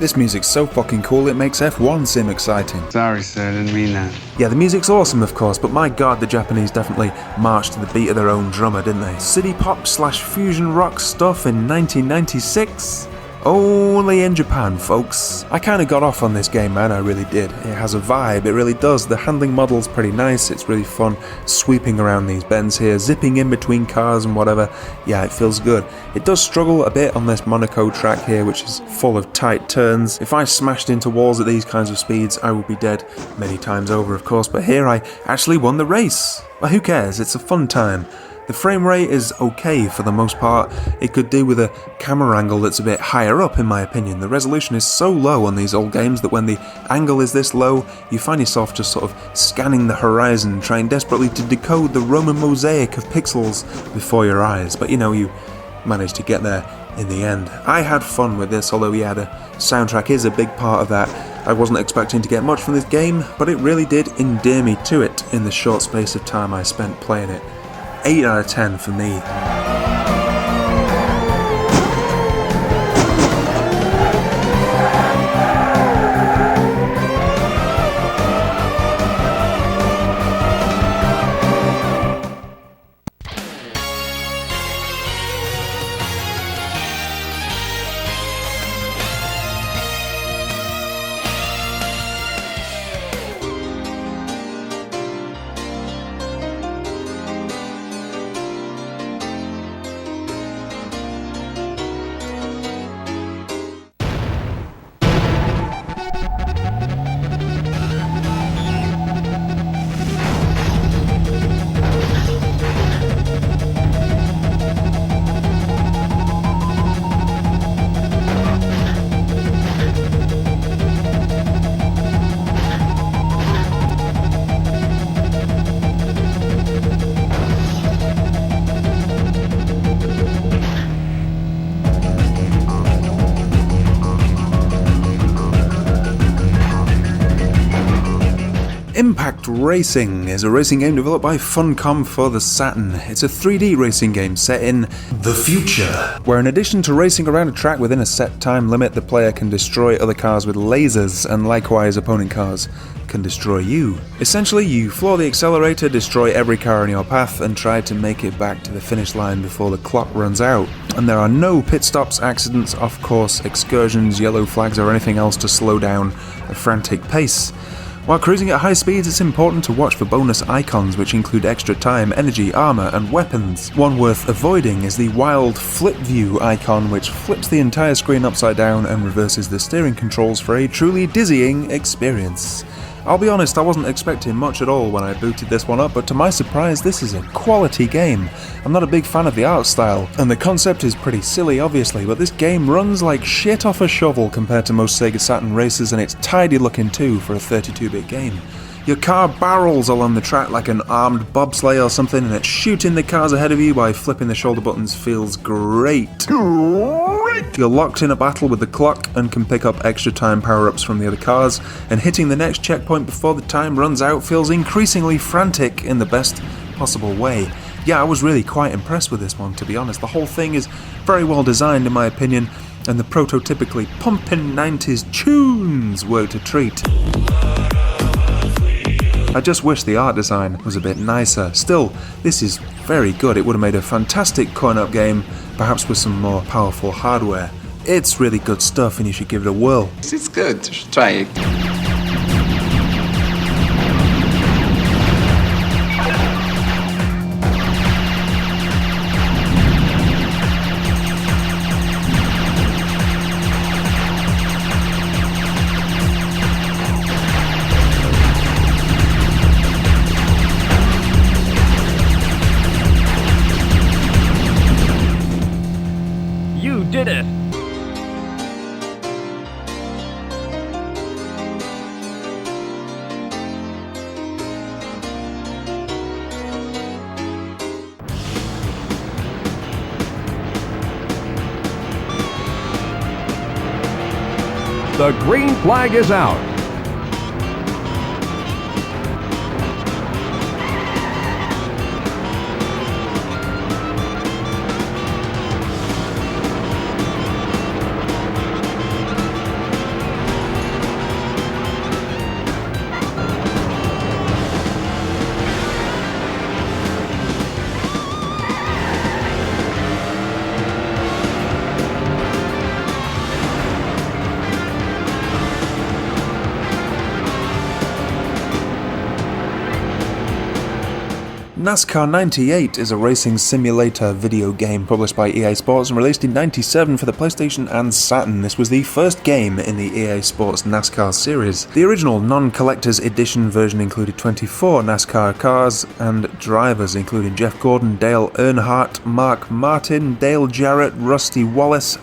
This music's so fucking cool it makes F1 seem exciting. Sorry, sir, I didn't mean that. Yeah, the music's awesome of course, but my god, the Japanese definitely marched to the beat of their own drummer, didn't they? City pop / fusion rock stuff in 1996? Only in Japan, folks. I kinda got off on this game, man, I really did. It has a vibe, it really does. The handling model's pretty nice, it's really fun sweeping around these bends here, zipping in between cars and whatever. Yeah, it feels good. It does struggle a bit on this Monaco track here, which is full of tight turns. If I smashed into walls at these kinds of speeds, I would be dead many times over, of course, but here I actually won the race. Well, who cares? It's a fun time. The frame rate is okay for the most part. It could do with a camera angle that's a bit higher up in my opinion. The resolution is so low on these old games that when the angle is this low, you find yourself just sort of scanning the horizon, trying desperately to decode the Roman mosaic of pixels before your eyes. But you know, you managed to get there in the end. I had fun with this, although yeah, the soundtrack is a big part of that. I wasn't expecting to get much from this game, but it really did endear me to it in the short space of time I spent playing it. 8 out of 10 for me. Impact Racing is a racing game developed by Funcom for the Saturn. It's a 3D racing game set in the future, where in addition to racing around a track within a set time limit, the player can destroy other cars with lasers, and likewise opponent cars can destroy you. Essentially, you floor the accelerator, destroy every car in your path, and try to make it back to the finish line before the clock runs out. And there are no pit stops, accidents, off-course excursions, yellow flags, or anything else to slow down a frantic pace. While cruising at high speeds, it's important to watch for bonus icons which include extra time, energy, armor, and weapons. One worth avoiding is the wild flip view icon, which flips the entire screen upside down and reverses the steering controls for a truly dizzying experience. I'll be honest, I wasn't expecting much at all when I booted this one up, but to my surprise, this is a quality game. I'm not a big fan of the art style, and the concept is pretty silly obviously, but this game runs like shit off a shovel compared to most Sega Saturn races, and it's tidy looking too for a 32-bit game. Your car barrels along the track like an armed bobsleigh or something, and it's shooting the cars ahead of you by flipping the shoulder buttons feels great. You're locked in a battle with the clock and can pick up extra time power-ups from the other cars, and hitting the next checkpoint before the time runs out feels increasingly frantic in the best possible way. Yeah, I was really quite impressed with this one, to be honest. The whole thing is very well designed in my opinion, and the prototypically pumping 90s tunes worked a treat. I just wish the art design was a bit nicer. Still, this is very good. It would have made a fantastic coin-op game, perhaps with some more powerful hardware. It's really good stuff and you should give it a whirl. It's good. You should try it. You did it! The green flag is out. NASCAR 98 is a racing simulator video game published by EA Sports and released in '97 for the PlayStation and Saturn. This was the first game in the EA Sports NASCAR series. The original non-collector's edition version included 24 NASCAR cars and drivers, including Jeff Gordon, Dale Earnhardt, Mark Martin, Dale Jarrett, Rusty Wallace,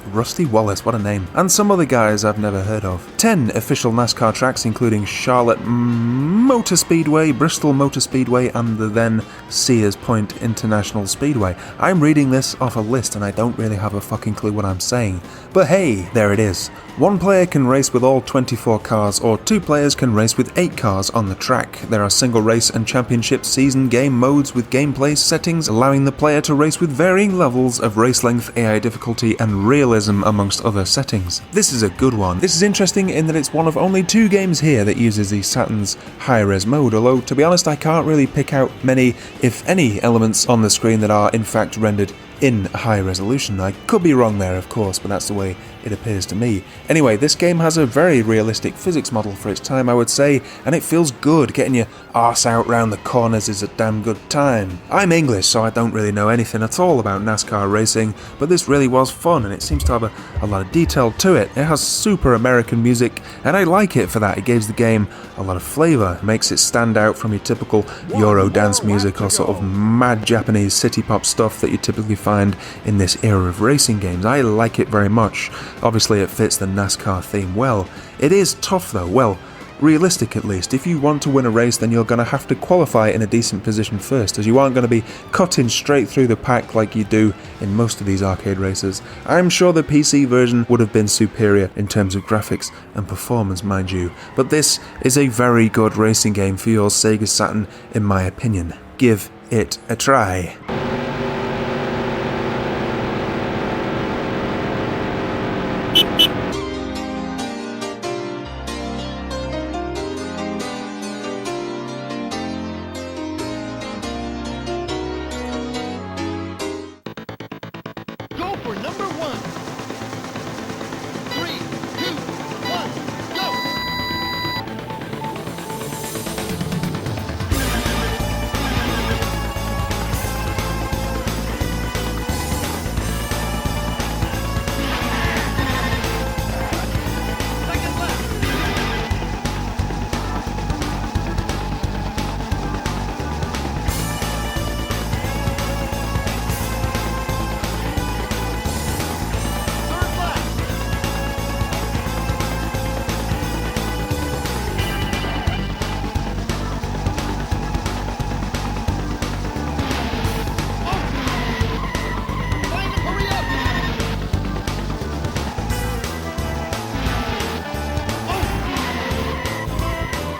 what a name, and some other guys I've never heard of. 10 official NASCAR tracks, including Charlotte Motor Speedway, Bristol Motor Speedway, and the then Sears Point International Speedway. I'm reading this off a list and I don't really have a fucking clue what I'm saying. But hey, there it is. One player can race with all 24 cars, or two players can race with 8 cars on the track. There are single race and championship season game modes with gameplay settings allowing the player to race with varying levels of race length, AI difficulty, and realism amongst other settings. This is a good one. This is interesting in that it's one of only 2 games here that uses the Saturn's high-res mode, although to be honest I can't really pick out many, if any, elements on the screen that are in fact rendered in high resolution. I could be wrong there, of course, but that's the way it appears to me. Anyway, this game has a very realistic physics model for its time, I would say, and it feels good. Getting your arse out round the corners is a damn good time. I'm English, so I don't really know anything at all about NASCAR racing, but this really was fun, and it seems to have a lot of detail to it. It has super American music, and I like it for that. It gives the game a lot of flavour, makes it stand out from your typical Euro dance music or sort of mad Japanese city pop stuff that you typically find in this era of racing games. I like it very much. Obviously it fits the NASCAR theme well. It is tough though, well, realistic at least. If you want to win a race, then you're going to have to qualify in a decent position first, as you aren't going to be cutting straight through the pack like you do in most of these arcade races. I'm sure the PC version would have been superior in terms of graphics and performance, mind you, but this is a very good racing game for your Sega Saturn in my opinion. Give it a try. Go for number 1. 3, 2, 1, go! Second lap. Third lap. Final, hurry up!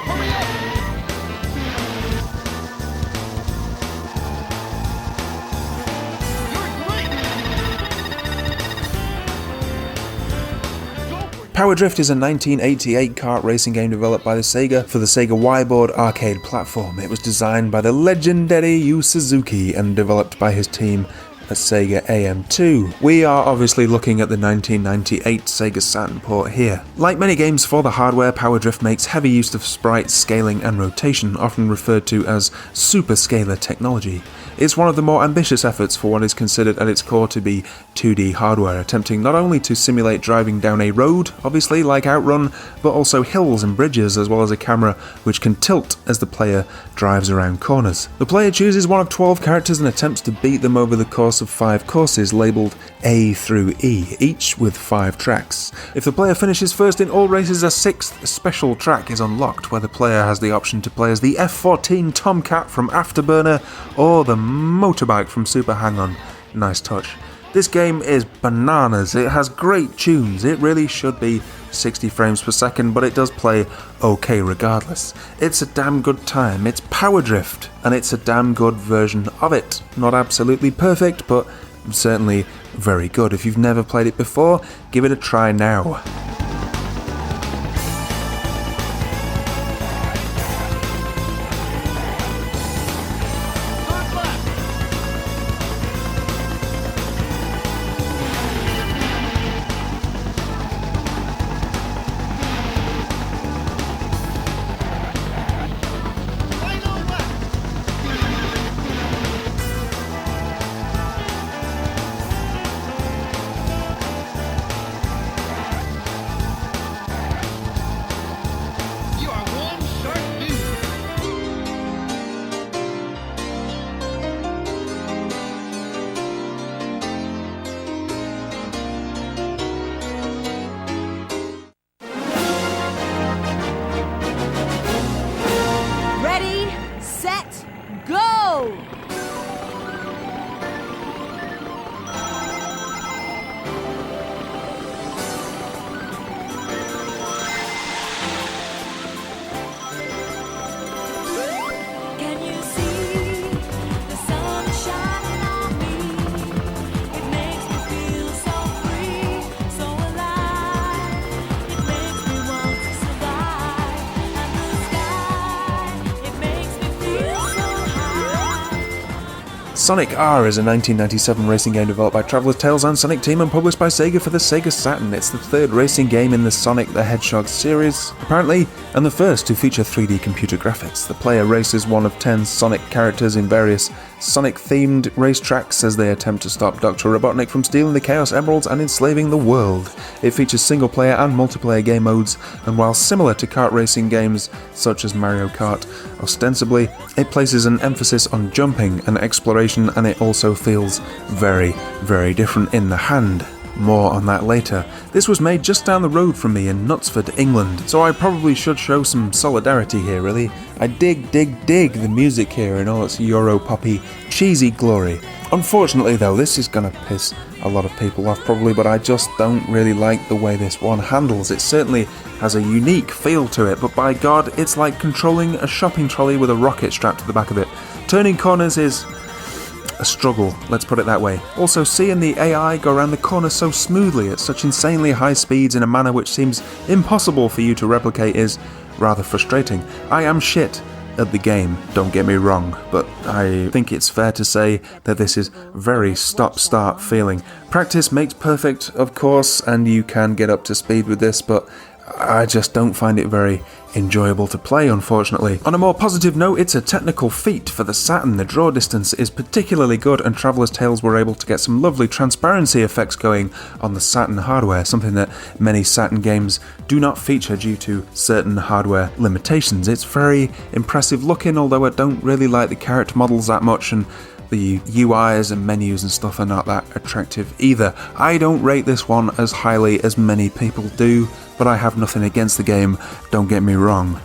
Hurry up! You're great! Go for Power Drift is a 1988 kart racing game developed by the Sega for the Sega Y-Board arcade platform. It was designed by the legendary Yu Suzuki and developed by his team at Sega AM2. We are obviously looking at the 1998 Sega Saturn port here. Like many games for the hardware, Power Drift makes heavy use of sprites, scaling and rotation, often referred to as superscalar technology. It's one of the more ambitious efforts for what is considered at its core to be 2D hardware, attempting not only to simulate driving down a road, obviously like Outrun, but also hills and bridges, as well as a camera which can tilt as the player drives around corners. The player chooses one of 12 characters and attempts to beat them over the course of 5 courses labelled A through E, each with 5 tracks. If the player finishes first in all races, a 6th special track is unlocked, where the player has the option to play as the F-14 Tomcat from Afterburner or the motorbike from Super Hang-On. Nice touch. This game is bananas. It has great tunes. It really should be 60 frames per second, but it does play okay regardless. It's a damn good time. It's Power Drift, and it's a damn good version of it. Not absolutely perfect, but certainly very good. If you've never played it before, give it a try now. third lap. Final lap. Sonic R is a 1997 racing game developed by Traveller's Tales and Sonic Team and published by Sega for the Sega Saturn. It's the third racing game in the Sonic the Hedgehog series, apparently, and the first to feature 3D computer graphics. The player races one of 10 Sonic characters in various Sonic-themed racetracks as they attempt to stop Dr. Robotnik from stealing the Chaos Emeralds and enslaving the world. It features single-player and multiplayer game modes, and while similar to kart racing games such as Mario Kart, ostensibly, it places an emphasis on jumping and exploration, and it also feels very, very different in the hand. More on that later. This was made just down the road from me in Knutsford, England, so I probably should show some solidarity here, really. I dig the music here in all its Euro-poppy, cheesy glory. Unfortunately though, this is gonna piss a lot of people off probably, but I just don't really like the way this one handles. It certainly has a unique feel to it, but by God, it's like controlling a shopping trolley with a rocket strapped to the back of it. Turning corners is a struggle, let's put it that way. Also, seeing the AI go around the corner so smoothly at such insanely high speeds in a manner which seems impossible for you to replicate is rather frustrating. I am shit at the game, don't get me wrong, but I think it's fair to say that this is very stop-start feeling. Practice makes perfect, of course, and you can get up to speed with this, but I just don't find it very enjoyable to play, unfortunately. On a more positive note, it's a technical feat for the Saturn. The draw distance is particularly good, and Traveller's Tales were able to get some lovely transparency effects going on the Saturn hardware, something that many Saturn games do not feature due to certain hardware limitations. It's very impressive looking, although I don't really like the character models that much, and the UIs and menus and stuff are not that attractive either. I don't rate this one as highly as many people do, but I have nothing against the game, don't get me wrong.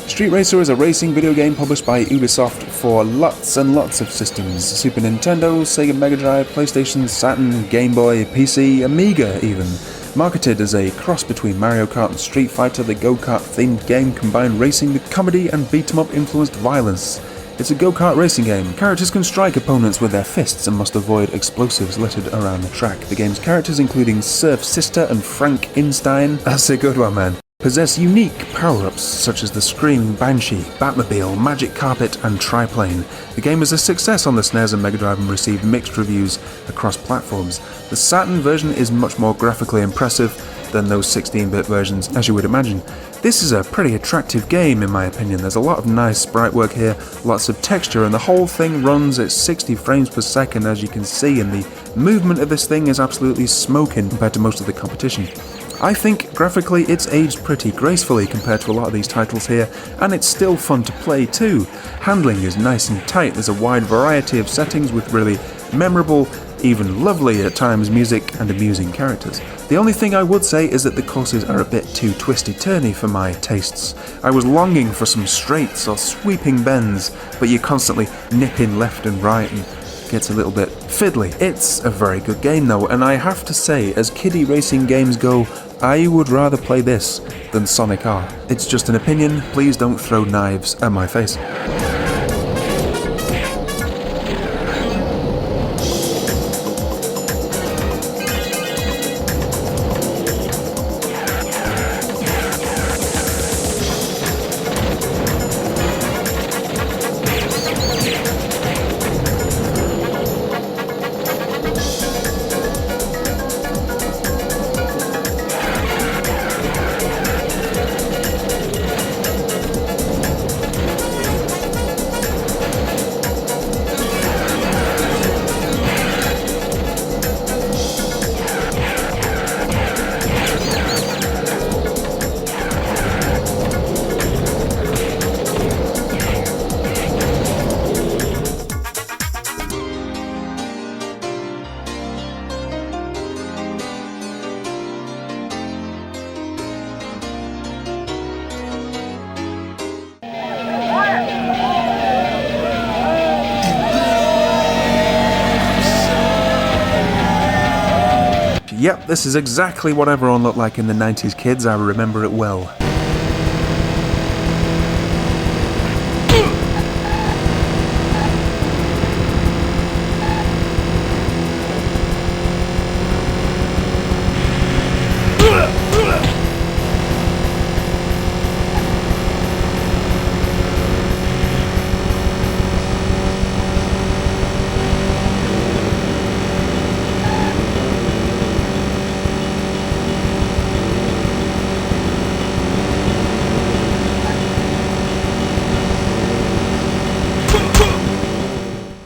Street Racer is a racing video game published by Ubisoft for lots and lots of systems: Super Nintendo, Sega Mega Drive, PlayStation, Saturn, Game Boy, PC, Amiga even. Marketed as a cross between Mario Kart and Street Fighter, the go-kart themed game combined racing with comedy and beat-em-up influenced violence. It's a go-kart racing game. Characters can strike opponents with their fists and must avoid explosives littered around the track. The game's characters, including Surf Sister and Frank Einstein, that's a good one, man, possess unique power-ups such as the Screaming Banshee, Batmobile, Magic Carpet and Triplane. The game was a success on the SNES and Mega Drive and received mixed reviews across platforms. The Saturn version is much more graphically impressive than those 16-bit versions, as you would imagine. This is a pretty attractive game in my opinion. There's a lot of nice sprite work here, lots of texture, and the whole thing runs at 60 frames per second as you can see, and the movement of this thing is absolutely smoking compared to most of the competition. I think graphically it's aged pretty gracefully compared to a lot of these titles here, and it's still fun to play too. Handling is nice and tight, there's a wide variety of settings with really memorable, even lovely at times, music and amusing characters. The only thing I would say is that the courses are a bit too twisty-turny for my tastes. I was longing for some straights or sweeping bends, but you're constantly nipping left and right and gets a little bit fiddly. It's a very good game though, and I have to say, as kiddie racing games go, I would rather play this than Sonic R. It's just an opinion, please don't throw knives at my face. Yep, this is exactly what everyone looked like in the 90s, kids. I remember it well.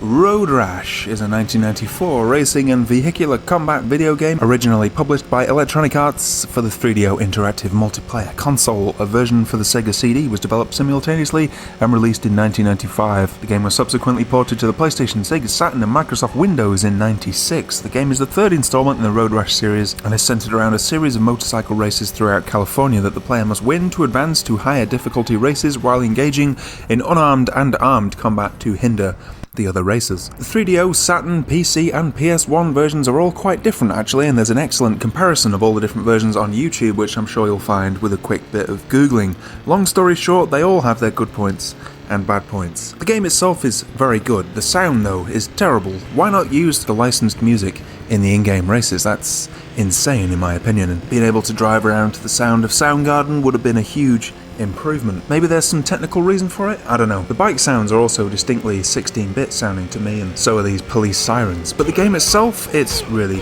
Road Rash is a 1994 racing and vehicular combat video game originally published by Electronic Arts for the 3DO Interactive Multiplayer console. A version for the Sega CD was developed simultaneously and released in 1995. The game was subsequently ported to the PlayStation, Sega Saturn and Microsoft Windows in 96. The game is the third installment in the Road Rash series and is centered around a series of motorcycle races throughout California that the player must win to advance to higher difficulty races while engaging in unarmed and armed combat to hinder the other racers. The 3DO, Saturn, PC and PS1 versions are all quite different actually, and there's an excellent comparison of all the different versions on YouTube, which I'm sure you'll find with a quick bit of googling. Long story short, they all have their good points and bad points. The game itself is very good. The sound though is terrible. Why not use the licensed music in the in-game races? That's insane in my opinion, and being able to drive around to the sound of Soundgarden would have been a huge improvement. Maybe there's some technical reason for it? I don't know. The bike sounds are also distinctly 16-bit sounding to me, and so are these police sirens. But the game itself, it's really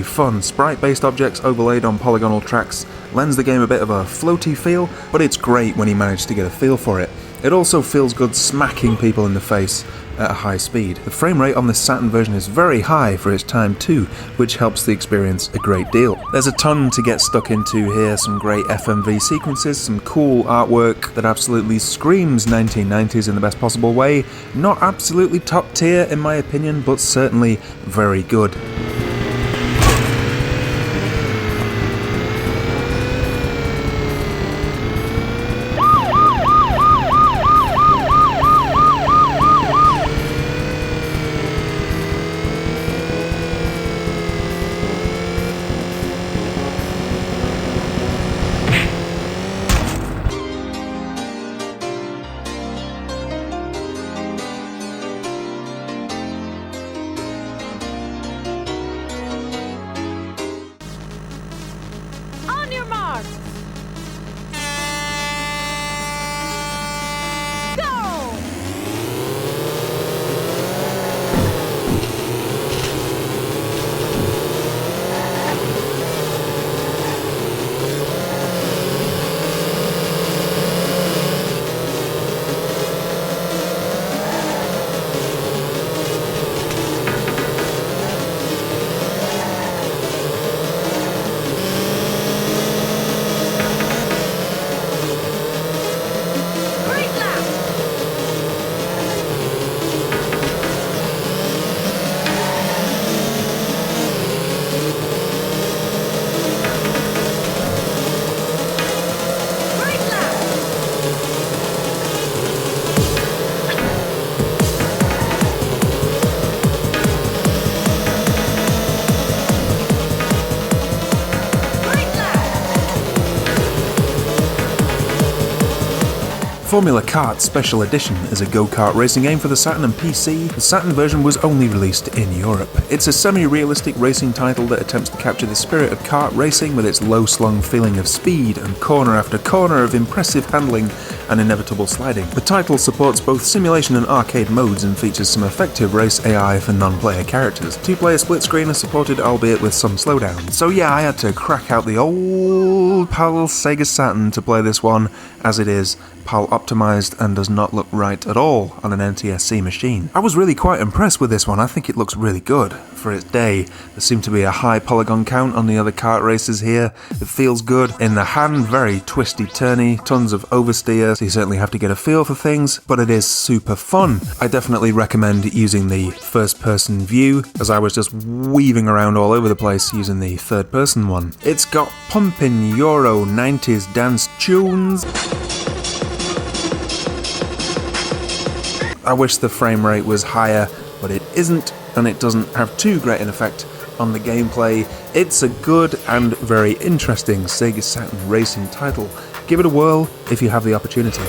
fun. Sprite-based objects overlaid on polygonal tracks lends the game a bit of a floaty feel, but it's great when you manage to get a feel for it. It also feels good smacking people in the face at a high speed. The frame rate on this Saturn version is very high for its time too, which helps the experience a great deal. There's a ton to get stuck into here, some great FMV sequences, some cool artwork that absolutely screams 1990s in the best possible way. Not absolutely top tier in my opinion, but certainly very good. On your mark. Go! Great lap! Great lap! Great lap! Formula Karts Special Edition is a go-kart racing game for the Saturn and PC. The Saturn version was only released in Europe. It's a semi-realistic racing title that attempts to capture the spirit of kart racing with its low-slung feeling of speed and corner after corner of impressive handling and inevitable sliding. The title supports both simulation and arcade modes and features some effective race AI for non-player characters. Two-player split screen is supported, albeit with some slowdown. So yeah, I had to crack out the old PAL Sega Saturn to play this one. As it is, PAL optimized and does not look right at all on an NTSC machine. I was really quite impressed with this one. I think it looks really good for its day. There seemed to be a high polygon count on the other kart races here. It feels good. In the hand, very twisty-turny, tons of oversteer, so you certainly have to get a feel for things, but it is super fun. I definitely recommend using the first-person view, as I was just weaving around all over the place using the third-person one. It's got pumping Euro 90s dance tunes. I wish the frame rate was higher, but it isn't, and it doesn't have too great an effect on the gameplay. It's a good and very interesting Sega Saturn racing title. Give it a whirl if you have the opportunity.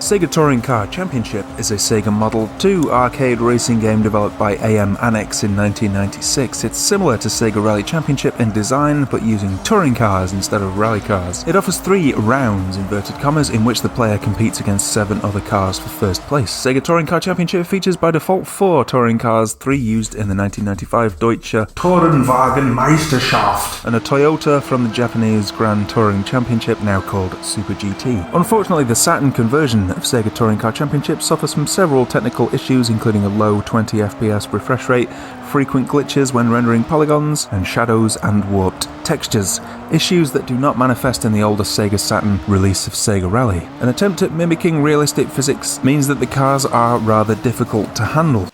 Sega Touring Car Championship is a Sega Model 2 arcade racing game developed by AM Annex in 1996. It's similar to Sega Rally Championship in design, but using touring cars instead of rally cars. It offers 3 rounds, inverted commas, in which the player competes against 7 other cars for first place. Sega Touring Car Championship features by default 4 touring cars, 3 used in the 1995 Deutsche Tourenwagen Meisterschaft, and a Toyota from the Japanese Grand Touring Championship, now called Super GT. Unfortunately, the Saturn conversion of Sega Touring Car Championship suffers from several technical issues, including a low 20 FPS refresh rate, frequent glitches when rendering polygons, and shadows and warped textures, issues that do not manifest in the older Sega Saturn release of Sega Rally. An attempt at mimicking realistic physics means that the cars are rather difficult to handle.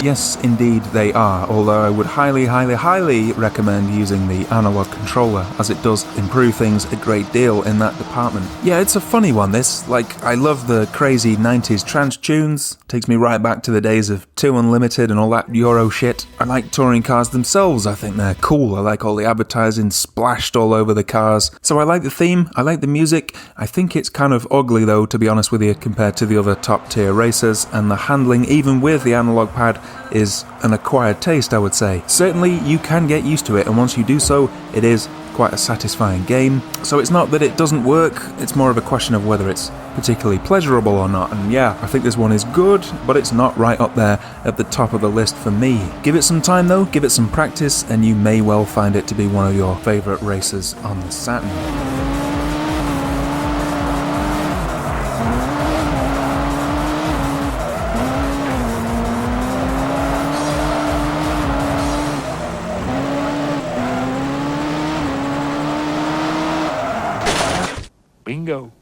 Yes, indeed they are, although I would highly recommend using the analog controller, as it does improve things a great deal in that department. Yeah, it's a funny one, this. Like, I love the crazy 90s trance tunes, takes me right back to the days of 2 Unlimited and all that Euro shit. I like touring cars themselves, I think they're cool, I like all the advertising splashed all over the cars. So I like the theme, I like the music. I think it's kind of ugly though, to be honest with you, compared to the other top tier racers, and the handling, even with the analog pad, is an acquired taste, I would say. Certainly you can get used to it, and once you do so, it is quite a satisfying game. So it's not that it doesn't work, it's more of a question of whether it's particularly pleasurable or not, and yeah, I think this one is good, but it's not right up there at the top of the list for me. Give it some time though, give it some practice, and you may well find it to be one of your favourite races on the Saturn. Bingo.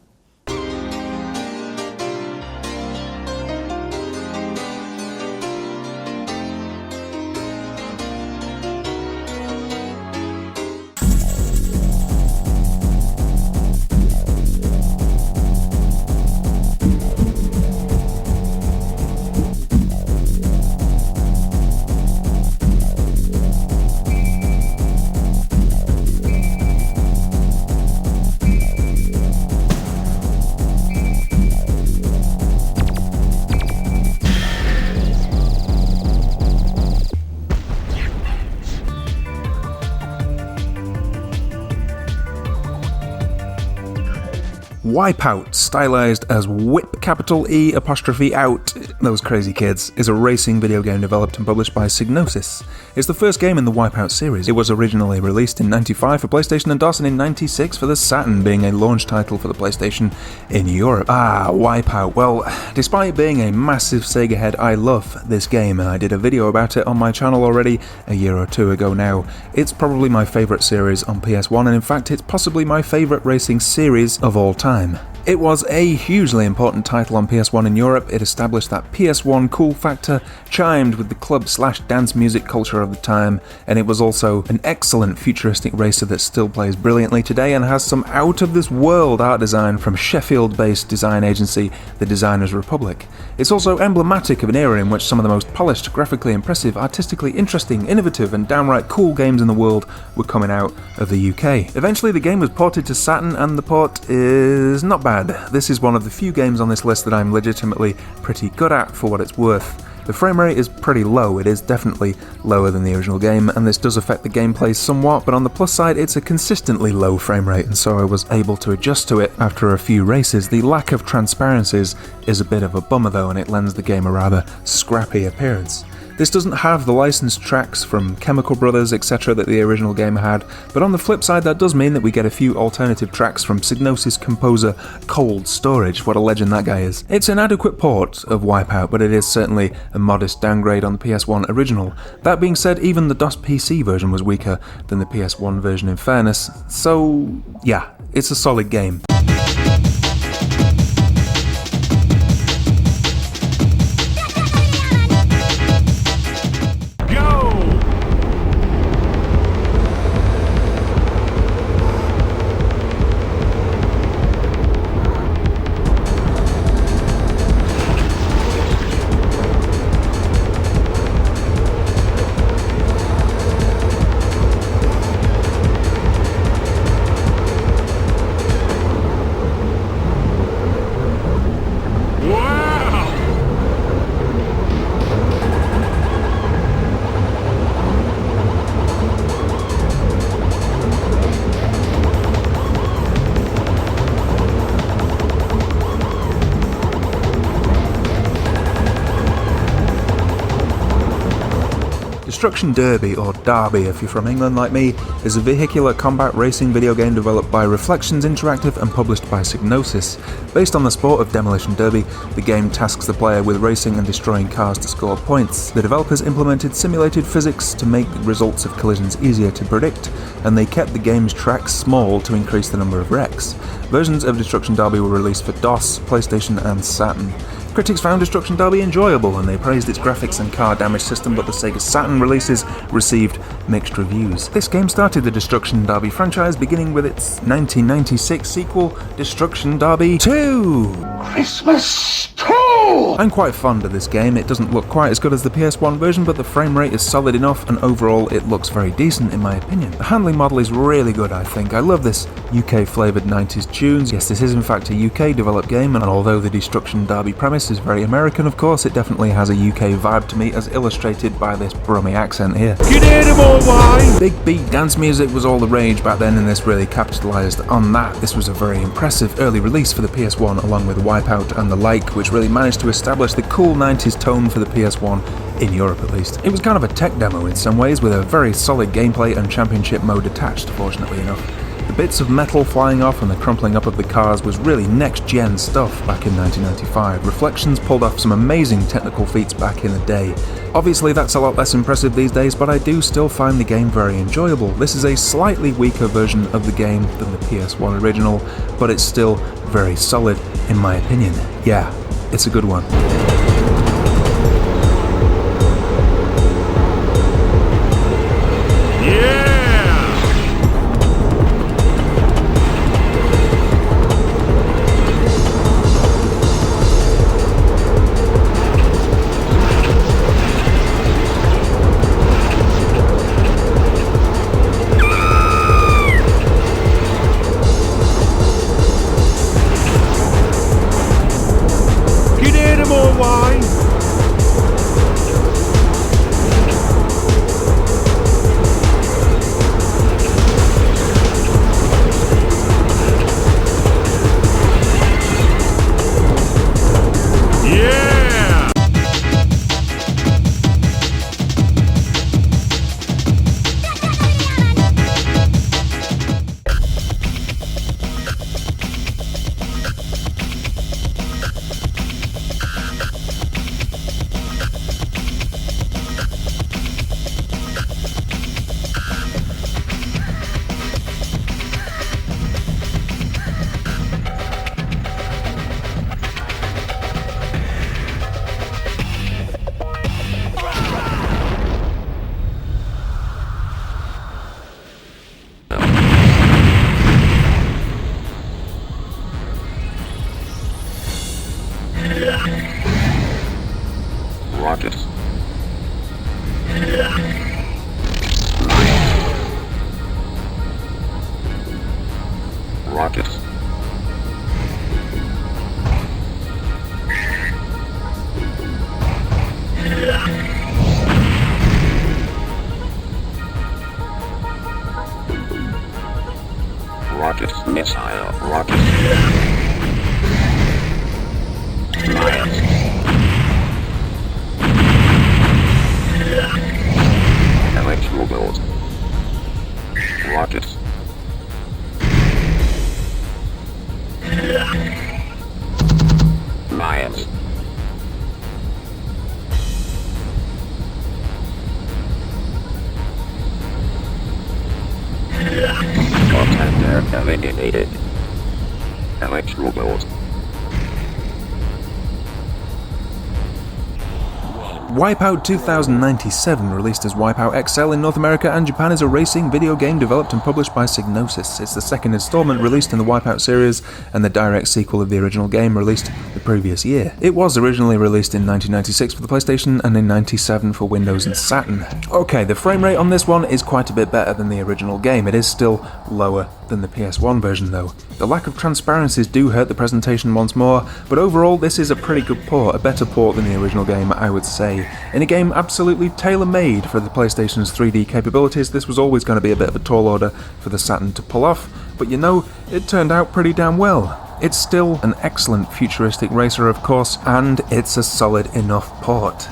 Wipeout, stylized as Whip capital E apostrophe out, those crazy kids, is a racing video game developed and published by Psygnosis. It's the first game in the Wipeout series. It was originally released in '95 for PlayStation and DOS, and in '96 for the Saturn, being a launch title for the PlayStation in Europe. Wipeout. Well, despite being a massive Sega head, I love this game, and I did a video about it on my channel already a year or 2 ago now. It's probably my favourite series on PS1, and in fact it's possibly my favourite racing series of all time. It was a hugely important title on PS1 in Europe. It established that PS1 cool factor, chimed with the club/dance music culture of the time, and it was also an excellent futuristic racer that still plays brilliantly today and has some out-of-this-world art design from Sheffield-based design agency The Designers Republic. It's also emblematic of an era in which some of the most polished, graphically impressive, artistically interesting, innovative, and downright cool games in the world were coming out of the UK. Eventually, the game was ported to Saturn, and the port is not bad. This is one of the few games on this list that I'm legitimately pretty good at for what it's worth. The frame rate is pretty low, it is definitely lower than the original game, and this does affect the gameplay somewhat, but on the plus side it's a consistently low frame rate, and so I was able to adjust to it after a few races. The lack of transparencies is a bit of a bummer though, and it lends the game a rather scrappy appearance. This doesn't have the licensed tracks from Chemical Brothers, etc. that the original game had, but on the flip side that does mean that we get a few alternative tracks from Psygnosis composer Cold Storage. What a legend that guy is. It's an adequate port of Wipeout, but it is certainly a modest downgrade on the PS1 original. That being said, even the DOS PC version was weaker than the PS1 version in fairness, so yeah, it's a solid game. Destruction Derby, or Derby if you're from England like me, is a vehicular combat racing video game developed by Reflections Interactive and published by Psygnosis. Based on the sport of Demolition Derby, the game tasks the player with racing and destroying cars to score points. The developers implemented simulated physics to make the results of collisions easier to predict, and they kept the game's tracks small to increase the number of wrecks. Versions of Destruction Derby were released for DOS, PlayStation and Saturn. Critics found Destruction Derby enjoyable and they praised its graphics and car damage system, but the Sega Saturn releases received mixed reviews. This game started the Destruction Derby franchise, beginning with its 1996 sequel, Destruction Derby 2! Christmas 2! I'm quite fond of this game. It doesn't look quite as good as the PS1 version, but the frame rate is solid enough and overall it looks very decent in my opinion. The handling model is really good, I think. I love this UK flavoured 90s tunes. Yes, this is in fact a UK developed game, and although the Destruction Derby premise is very American, of course, it definitely has a UK vibe to me, as illustrated by this Brummy accent here. Get in more wine! Big beat dance music was all the rage back then, and this really capitalised on that. This was a very impressive early release for the PS1, along with Wipeout and the like, which really managed to establish the cool 90s tone for the PS1, in Europe at least. It was kind of a tech demo in some ways, with a very solid gameplay and championship mode attached, fortunately enough. The bits of metal flying off and the crumpling up of the cars was really next-gen stuff back in 1995. Reflections pulled off some amazing technical feats back in the day. Obviously that's a lot less impressive these days, but I do still find the game very enjoyable. This is a slightly weaker version of the game than the PS1 original, but it's still very solid in my opinion. Yeah, it's a good one. Rocket. Rocket. Rocket missile. Rocket. Miles. Electrobolt. Rocket. Miles. Contender eliminated. Electrobolt. Wipeout 2097, released as Wipeout XL in North America and Japan, is a racing video game developed and published by Psygnosis. It's the second installment released in the Wipeout series and the direct sequel of the original game released the previous year. It was originally released in 1996 for the PlayStation and in 97 for Windows and Saturn. Okay, the frame rate on this one is quite a bit better than the original game. It is still lower than the PS1 version though. The lack of transparencies do hurt the presentation once more, but overall this is a pretty good port, a better port than the original game, I would say. In a game absolutely tailor-made for the PlayStation's 3D capabilities, this was always going to be a bit of a tall order for the Saturn to pull off, but you know, it turned out pretty damn well. It's still an excellent futuristic racer of course, and it's a solid enough port.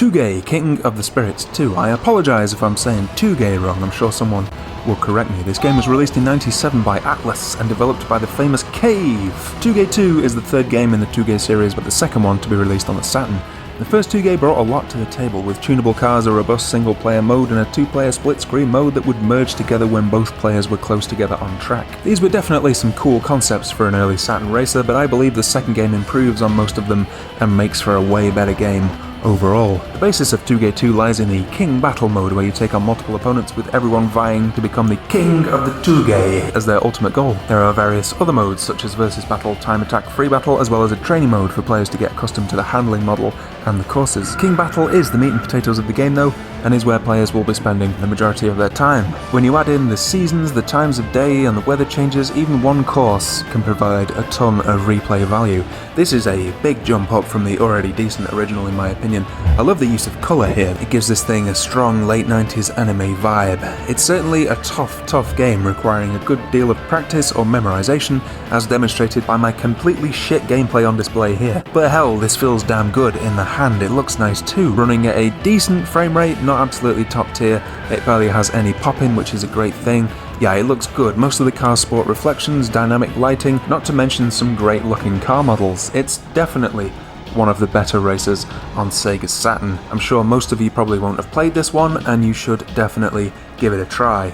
Touge, King of the Spirits 2. I apologise if I'm saying Touge wrong, I'm sure someone will correct me. This game was released in 97 by Atlas and developed by the famous Cave. Touge 2 is the third game in the Touge series, but the second one to be released on the Saturn. The first Touge brought a lot to the table, with tunable cars, a robust single-player mode, and a two-player split-screen mode that would merge together when both players were close together on track. These were definitely some cool concepts for an early Saturn racer, but I believe the second game improves on most of them and makes for a way better game overall. The basis of Touge 2 lies in the King Battle mode, where you take on multiple opponents with everyone vying to become the King of the Touge as their ultimate goal. There are various other modes such as Versus Battle, Time Attack, Free Battle, as well as a training mode for players to get accustomed to the handling model and the courses. King Battle is the meat and potatoes of the game though, and is where players will be spending the majority of their time. When you add in the seasons, the times of day, and the weather changes, even one course can provide a ton of replay value. This is a big jump up from the already decent original in my opinion. I love the use of colour here. It gives this thing a strong late 90s anime vibe. It's certainly a tough game requiring a good deal of practice or memorization, as demonstrated by my completely shit gameplay on display here. But hell, this feels damn good in the hand. It looks nice too, running at a decent frame rate, not absolutely top tier. It barely has any pop-in, which is a great thing. Yeah, it looks good. Most of the cars sport reflections, dynamic lighting, not to mention some great looking car models. It's definitely one of the better racers on Sega Saturn. I'm sure most of you probably won't have played this one, and you should definitely give it a try.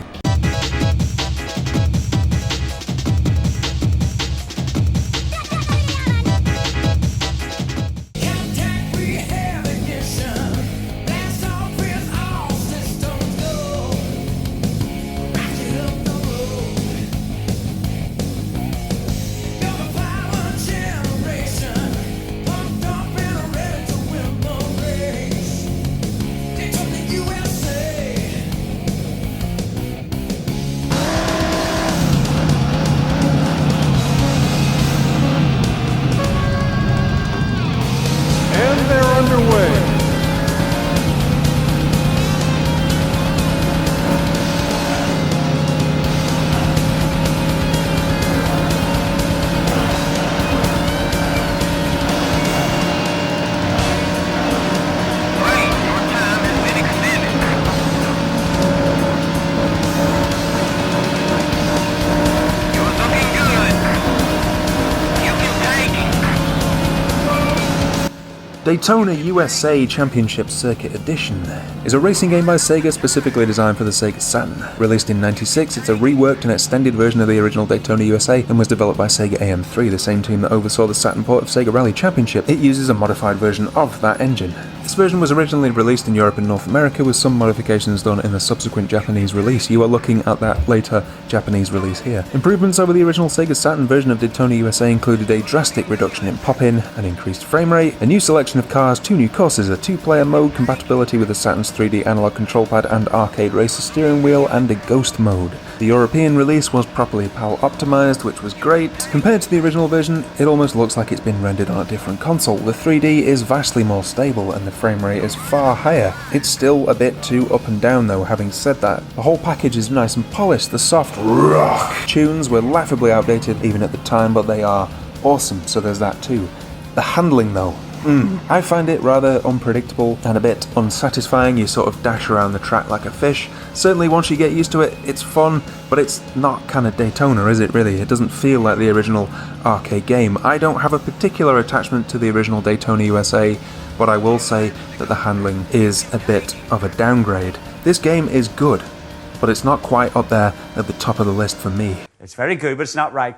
Daytona USA Championship Circuit Edition is a racing game by Sega specifically designed for the Sega Saturn. Released in '96, it's a reworked and extended version of the original Daytona USA and was developed by Sega AM3, the same team that oversaw the Saturn port of Sega Rally Championship. It uses a modified version of that engine. This version was originally released in Europe and North America with some modifications done in the subsequent Japanese release. You are looking at that later Japanese release here. Improvements over the original Sega Saturn version of Daytona USA included a drastic reduction in pop-in, an increased frame rate, a new selection of cars, 2 new courses, a 2-player mode, compatibility with the Saturn's 3D analog control pad and arcade racer steering wheel, and a ghost mode. The European release was properly PAL optimized, which was great. Compared to the original version, it almost looks like it's been rendered on a different console. The 3D is vastly more stable and the frame rate is far higher. It's still a bit too up and down though. Having said that, the whole package is nice and polished. The soft rock tunes were laughably outdated even at the time, but they are awesome, so there's that too. The handling though, I find it rather unpredictable and a bit unsatisfying. You sort of dash around the track like a fish. Certainly once you get used to it, it's fun, but it's not kind of Daytona, is it really? It doesn't feel like the original arcade game. I don't have a particular attachment to the original Daytona USA, but I will say that the handling is a bit of a downgrade. This game is good, but it's not quite up there at the top of the list for me. It's very good, but it's not right.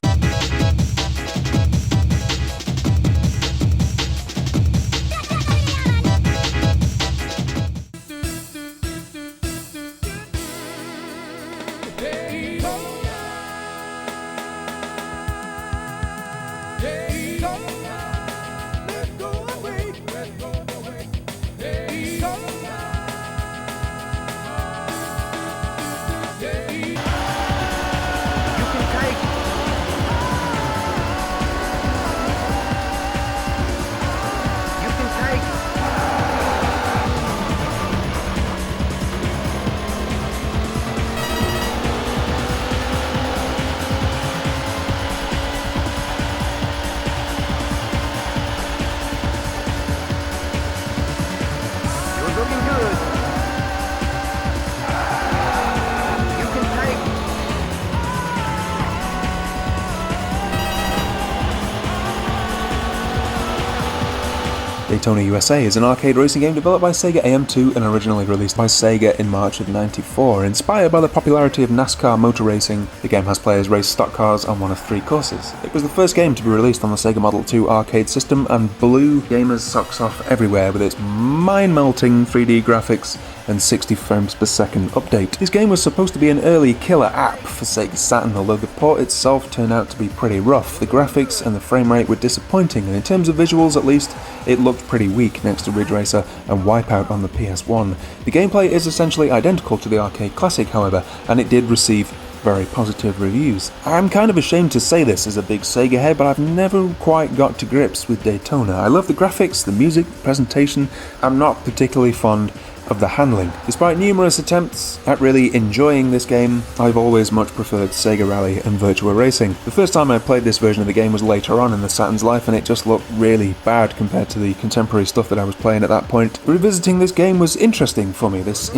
Daytona USA is an arcade racing game developed by Sega AM2 and originally released by Sega in March of '94. Inspired by the popularity of NASCAR motor racing, the game has players race stock cars on one of 3 courses. It was the first game to be released on the Sega Model 2 arcade system and blew gamers' socks off everywhere with its mind-melting 3D graphics and 60 frames per second update. This game was supposed to be an early killer app for Sega Saturn, although the port itself turned out to be pretty rough. The graphics and the frame rate were disappointing, and in terms of visuals at least, it looked pretty weak next to Ridge Racer and Wipeout on the PS1. The gameplay is essentially identical to the arcade classic, however, and it did receive very positive reviews. I'm kind of ashamed to say this as a big Sega head, but I've never quite got to grips with Daytona. I love the graphics, the music, the presentation. I'm not particularly fond of the handling. Despite numerous attempts at really enjoying this game, I've always much preferred Sega Rally and Virtua Racing. The first time I played this version of the game was later on in the Saturn's life, and it just looked really bad compared to the contemporary stuff that I was playing at that point. Revisiting this game was interesting for me. This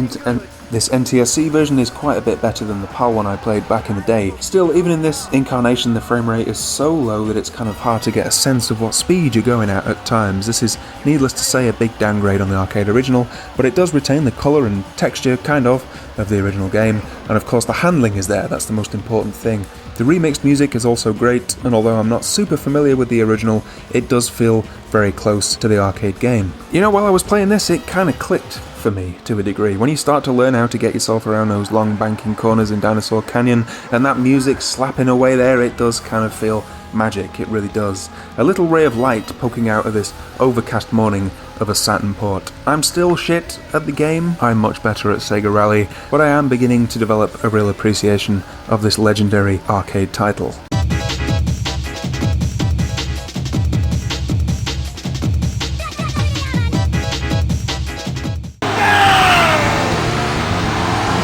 NTSC version is quite a bit better than the PAL one I played back in the day. Still, even in this incarnation, the frame rate is so low that it's kind of hard to get a sense of what speed you're going at times. This is, needless to say, a big downgrade on the arcade original, but it does retain the colour and texture, kind of the original game, and of course the handling is there. That's the most important thing. The remixed music is also great, and although I'm not super familiar with the original, it does feel very close to the arcade game. You know, while I was playing this, it kind of clicked for me to a degree. When you start to learn how to get yourself around those long banking corners in Dinosaur Canyon, and that music slapping away there, it does kind of feel magic, it really does. A little ray of light poking out of this overcast morning of a Saturn port. I'm still shit at the game, I'm much better at Sega Rally, but I am beginning to develop a real appreciation of this legendary arcade title.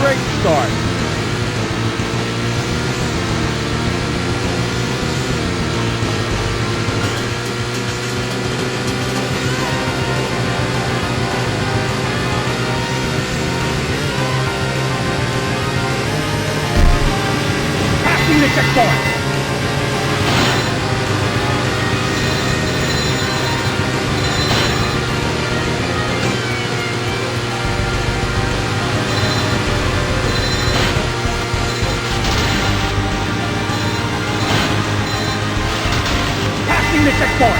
Great start. Passing the checkpoint. the checkpoint.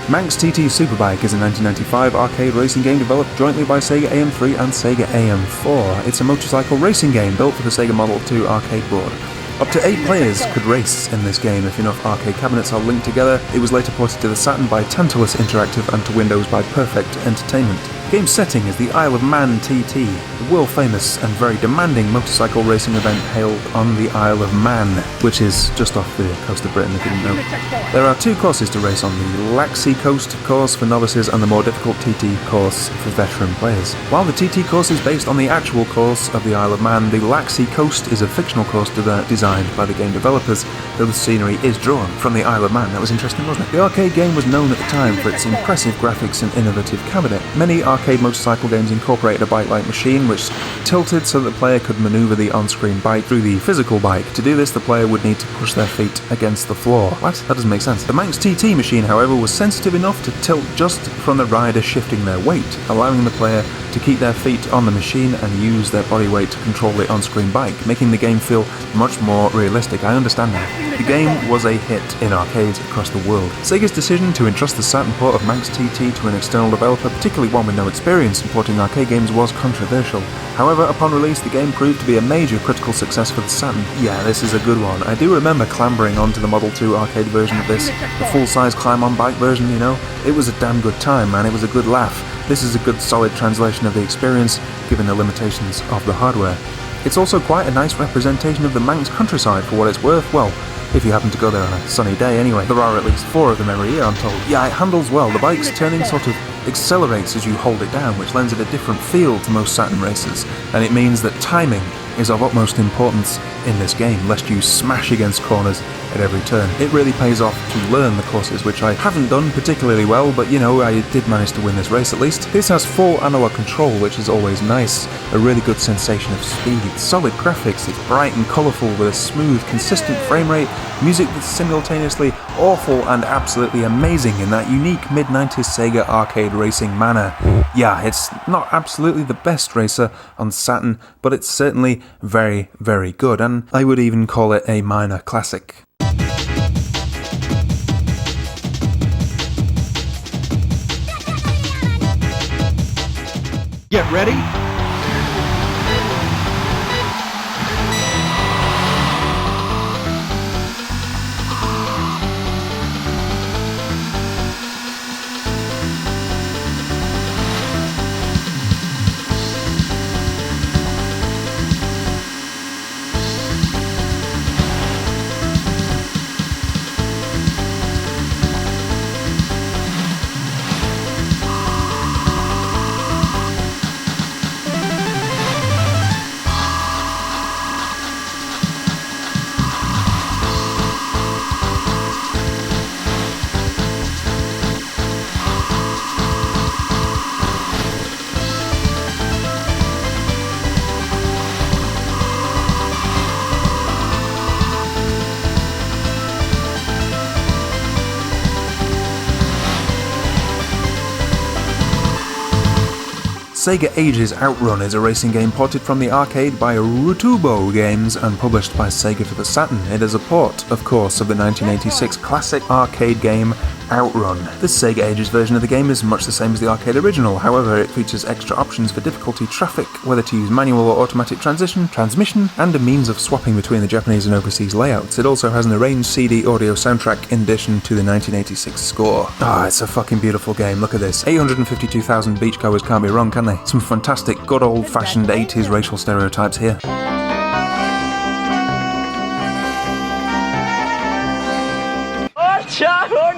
Manx TT Superbike is a 1995 arcade racing game developed jointly by Sega AM3 and Sega AM4. It's a motorcycle racing game built for the Sega Model 2 arcade board. Up to 8 players could race in this game if enough arcade cabinets are linked together. It was later ported to the Saturn by Tantalus Interactive and to Windows by Perfect Entertainment. The game's setting is the Isle of Man TT, the world-famous and very demanding motorcycle racing event held on the Isle of Man, which is just off the coast of Britain if you didn't know. There are 2 courses to race on, the Laxey Coast course for novices and the more difficult TT course for veteran players. While the TT course is based on the actual course of the Isle of Man, the Laxey Coast is a fictional course designed by the game developers, though the scenery is drawn from the Isle of Man. That was interesting, wasn't it? The arcade game was known at the time for its impressive graphics and innovative cabinet. Many arcade motorcycle games incorporated a bike-like machine which tilted so that the player could maneuver the on-screen bike through the physical bike. To do this, the player would need to push their feet against the floor. What? That doesn't make sense. The Manx TT machine, however, was sensitive enough to tilt just from the rider shifting their weight, allowing the player to keep their feet on the machine and use their body weight to control the on-screen bike, making the game feel much more realistic. I understand that. The game was a hit in arcades across the world. Sega's decision to entrust the Saturn port of Manx TT to an external developer, particularly one with no experience in porting arcade games, was controversial. However, upon release, the game proved to be a major critical success for the Saturn. Yeah, this is a good one. I do remember clambering onto the Model 2 arcade version of this, the full-size climb-on-bike version, you know? It was a damn good time, man. It was a good laugh. This is a good solid translation of the experience, given the limitations of the hardware. It's also quite a nice representation of the Manx countryside for what it's worth. Well, if you happen to go there on a sunny day anyway. There are at least 4 of them every year, I'm told. Yeah, it handles well. The bike's turning sort of accelerates as you hold it down, which lends it a different feel to most Saturn races, and it means that timing is of utmost importance in this game, lest you smash against corners at every turn. It really pays off to learn the courses, which I haven't done particularly well, but you know, I did manage to win this race at least. This has full analog control, which is always nice, a really good sensation of speed, solid graphics, it's bright and colourful with a smooth, consistent frame rate, music that's simultaneously awful and absolutely amazing in that unique mid-90s Sega arcade racing manner. Yeah, it's not absolutely the best racer on Saturn, but it's certainly very, very good, and I would even call it a minor classic. Get ready. Sega Age's Outrun is a racing game ported from the arcade by Rutubo Games and published by Sega for the Saturn. It is a port, of course, of the 1986 classic arcade game Outrun. This Sega Ages version of the game is much the same as the arcade original, however it features extra options for difficulty, traffic, whether to use manual or automatic transmission, and a means of swapping between the Japanese and overseas layouts. It also has an arranged CD audio soundtrack in addition to the 1986 score. It's a fucking beautiful game, look at this. 852,000 beachgoers can't be wrong, can they? Some fantastic good old-fashioned 80s racial stereotypes here.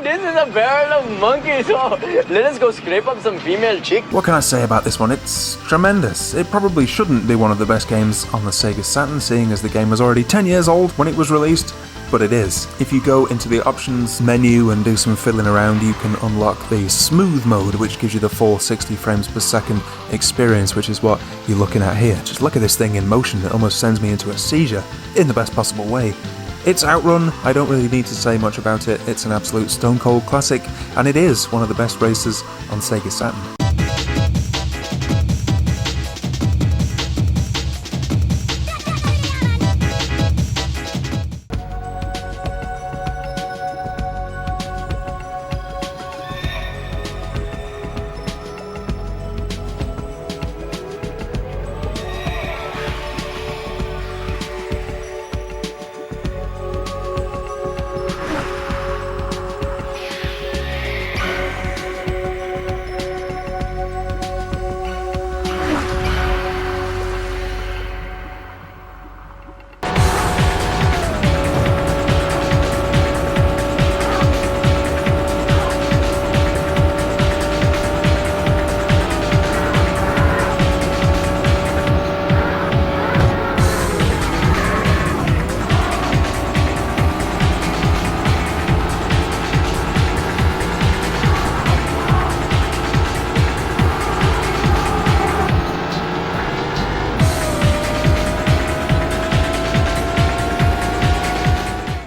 This is a barrel of monkeys, so let us go scrape up some female chick. What can I say about this one? It's tremendous. It probably shouldn't be one of the best games on the Sega Saturn, seeing as the game was already 10 years old when it was released, but it is. If you go into the options menu and do some fiddling around, you can unlock the smooth mode, which gives you the full 60 frames per second experience, which is what you're looking at here. Just look at this thing in motion. It almost sends me into a seizure, in the best possible way. It's Outrun. I don't really need to say much about it. It's an absolute stone cold classic, and it is one of the best races on Sega Saturn.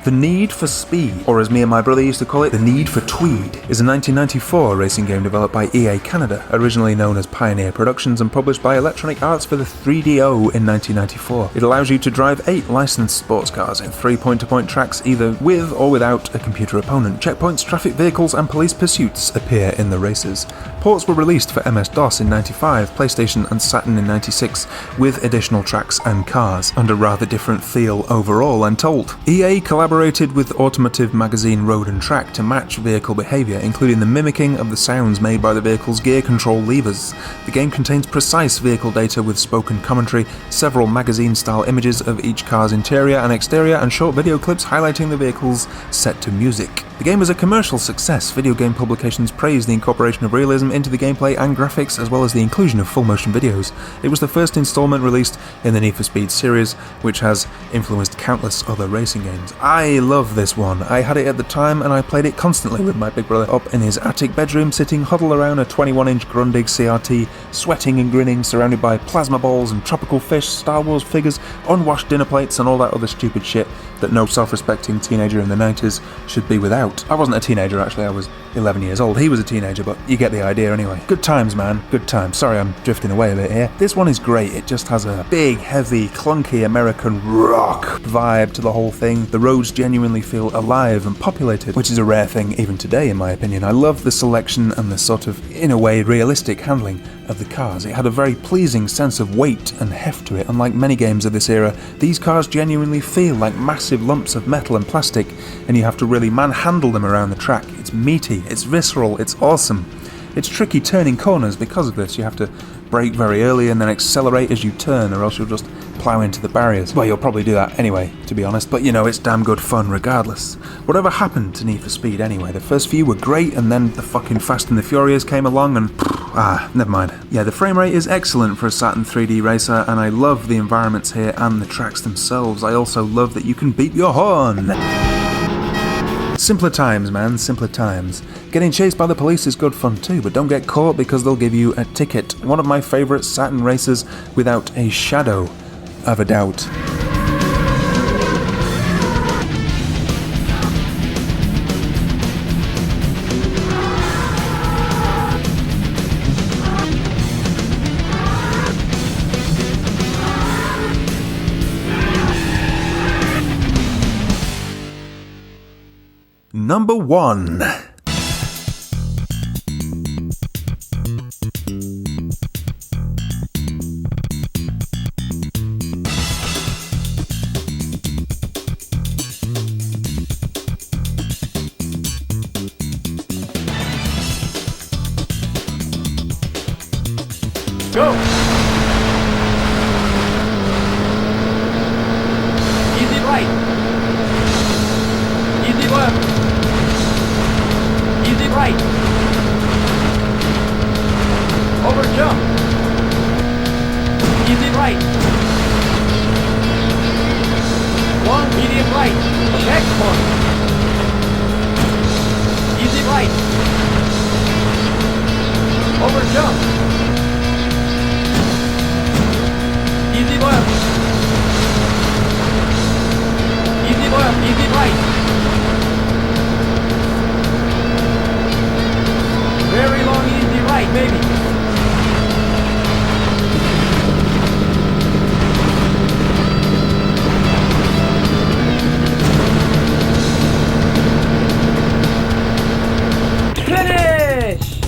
The Need for Speed, or as me and my brother used to call it, The Need for Tweed, is a 1994 racing game developed by EA Canada, originally known as Pioneer Productions and published by Electronic Arts for the 3DO in 1994. It allows you to drive 8 licensed sports cars in 3 point-to-point tracks either with or without a computer opponent. Checkpoints, traffic vehicles and police pursuits appear in the races. Ports were released for MS-DOS in 95, PlayStation and Saturn in 96, with additional tracks and cars, and a rather different feel overall, I'm told. EA collaborated with automotive magazine Road and Track to match vehicle behaviour, including the mimicking of the sounds made by the vehicle's gear control levers. The game contains precise vehicle data with spoken commentary, several magazine-style images of each car's interior and exterior, and short video clips highlighting the vehicles set to music. The game was a commercial success. Video game publications praised the incorporation of realism into the gameplay and graphics, as well as the inclusion of full-motion videos. It was the first installment released in the Need for Speed series, which has influenced countless other racing games. I love this one. I had it at the time and I played it constantly with my big brother up in his attic bedroom, sitting huddled around a 21-inch Grundig CRT, sweating and grinning, surrounded by plasma balls and tropical fish, Star Wars figures, unwashed dinner plates and all that other stupid shit that no self-respecting teenager in the 90s should be without. I wasn't a teenager actually, I was 11 years old. He was a teenager, but you get the idea anyway. Good times, man, good times. Sorry, I'm drifting away a bit here. This one is great. It just has a big, heavy, clunky American rock vibe to the whole thing. The roads genuinely feel alive and populated, which is a rare thing even today in my opinion. I love the selection and the sort of, in a way, realistic handling of the cars. It had a very pleasing sense of weight and heft to it. Unlike many games of this era, these cars genuinely feel like massive lumps of metal and plastic, and you have to really manhandle them around the track. It's meaty, it's visceral, it's awesome. It's tricky turning corners because of this. You have to brake very early and then accelerate as you turn, or else you'll just plough into the barriers. Well, you'll probably do that anyway, to be honest, but you know, it's damn good fun regardless. Whatever happened to Need for Speed anyway? The first few were great, and then the fucking Fast and the Furious came along and never mind. Yeah, the frame rate is excellent for a Saturn 3D racer, and I love the environments here and the tracks themselves. I also love that you can beep your horn. Simpler times, man, simpler times. Getting chased by the police is good fun too, but don't get caught because they'll give you a ticket. One of my favourite Saturn races without a shadow of a doubt. Number 1. Go! Easy right. Easy left. Easy right. Over jump. Easy right. One medium right. Next one. Easy right. Over jump. Easy left. Easy left, easy right. Very long, easy right, maybe. Finish!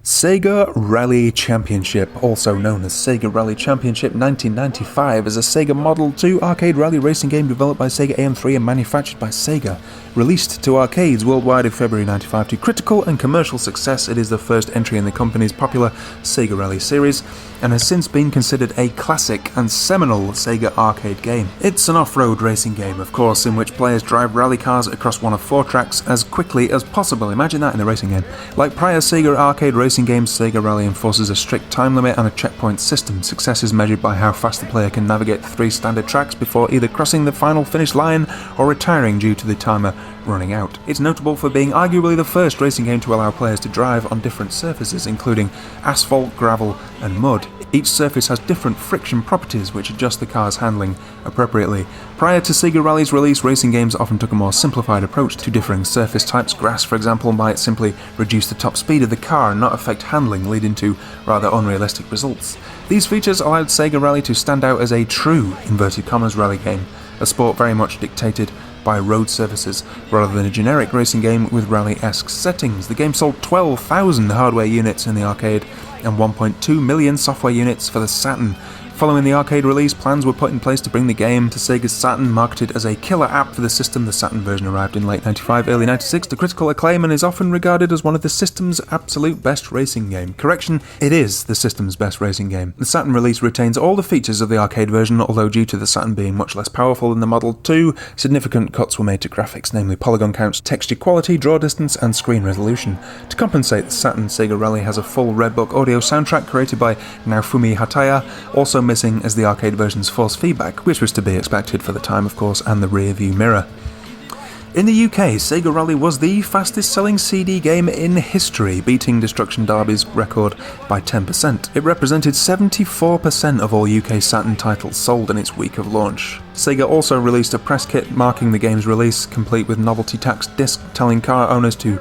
Sega Rally Championship, also known as Sega Rally Championship 1995, is a Sega Model 2 arcade rally racing game developed by Sega AM3 and manufactured by Sega. Released to arcades worldwide in February 95 to critical and commercial success, it is the first entry in the company's popular Sega Rally series, and has since been considered a classic and seminal Sega arcade game. It's an off-road racing game, of course, in which players drive rally cars across one of 4 tracks as quickly as possible. Imagine that in a racing game. Like prior Sega arcade racing games, Sega Rally enforces a strict time limit and a checkpoint system. Success is measured by how fast the player can navigate 3 standard tracks before either crossing the final finish line or retiring due to the timer running out. It's notable for being arguably the first racing game to allow players to drive on different surfaces, including asphalt, gravel, and mud. Each surface has different friction properties which adjust the car's handling appropriately. Prior to Sega Rally's release, racing games often took a more simplified approach to differing surface types. Grass, for example, might simply reduce the top speed of the car and not affect handling, leading to rather unrealistic results. These features allowed Sega Rally to stand out as a true, inverted commas, rally game, a sport very much dictated by road surfaces, rather than a generic racing game with rally-esque settings. The game sold 12,000 hardware units in the arcade and 1.2 million software units for the Saturn. Following the arcade release, plans were put in place to bring the game to Sega's Saturn. Marketed as a killer app for the system, the Saturn version arrived in late 95, early 96 to critical acclaim and is often regarded as one of the system's absolute best racing game. Correction, it is the system's best racing game. The Saturn release retains all the features of the arcade version, although due to the Saturn being much less powerful than the Model 2, significant cuts were made to graphics, namely polygon counts, texture quality, draw distance, and screen resolution. To compensate the Saturn, Sega Rally has a full Red Book audio soundtrack created by Naofumi Hataya, also missing as the arcade version's force feedback, which was to be expected for the time, of course, and the rear view mirror. In the UK, Sega Rally was the fastest selling CD game in history, beating Destruction Derby's record by 10%. It represented 74% of all UK Saturn titles sold in its week of launch. Sega also released a press kit marking the game's release, complete with novelty tax disc telling car owners to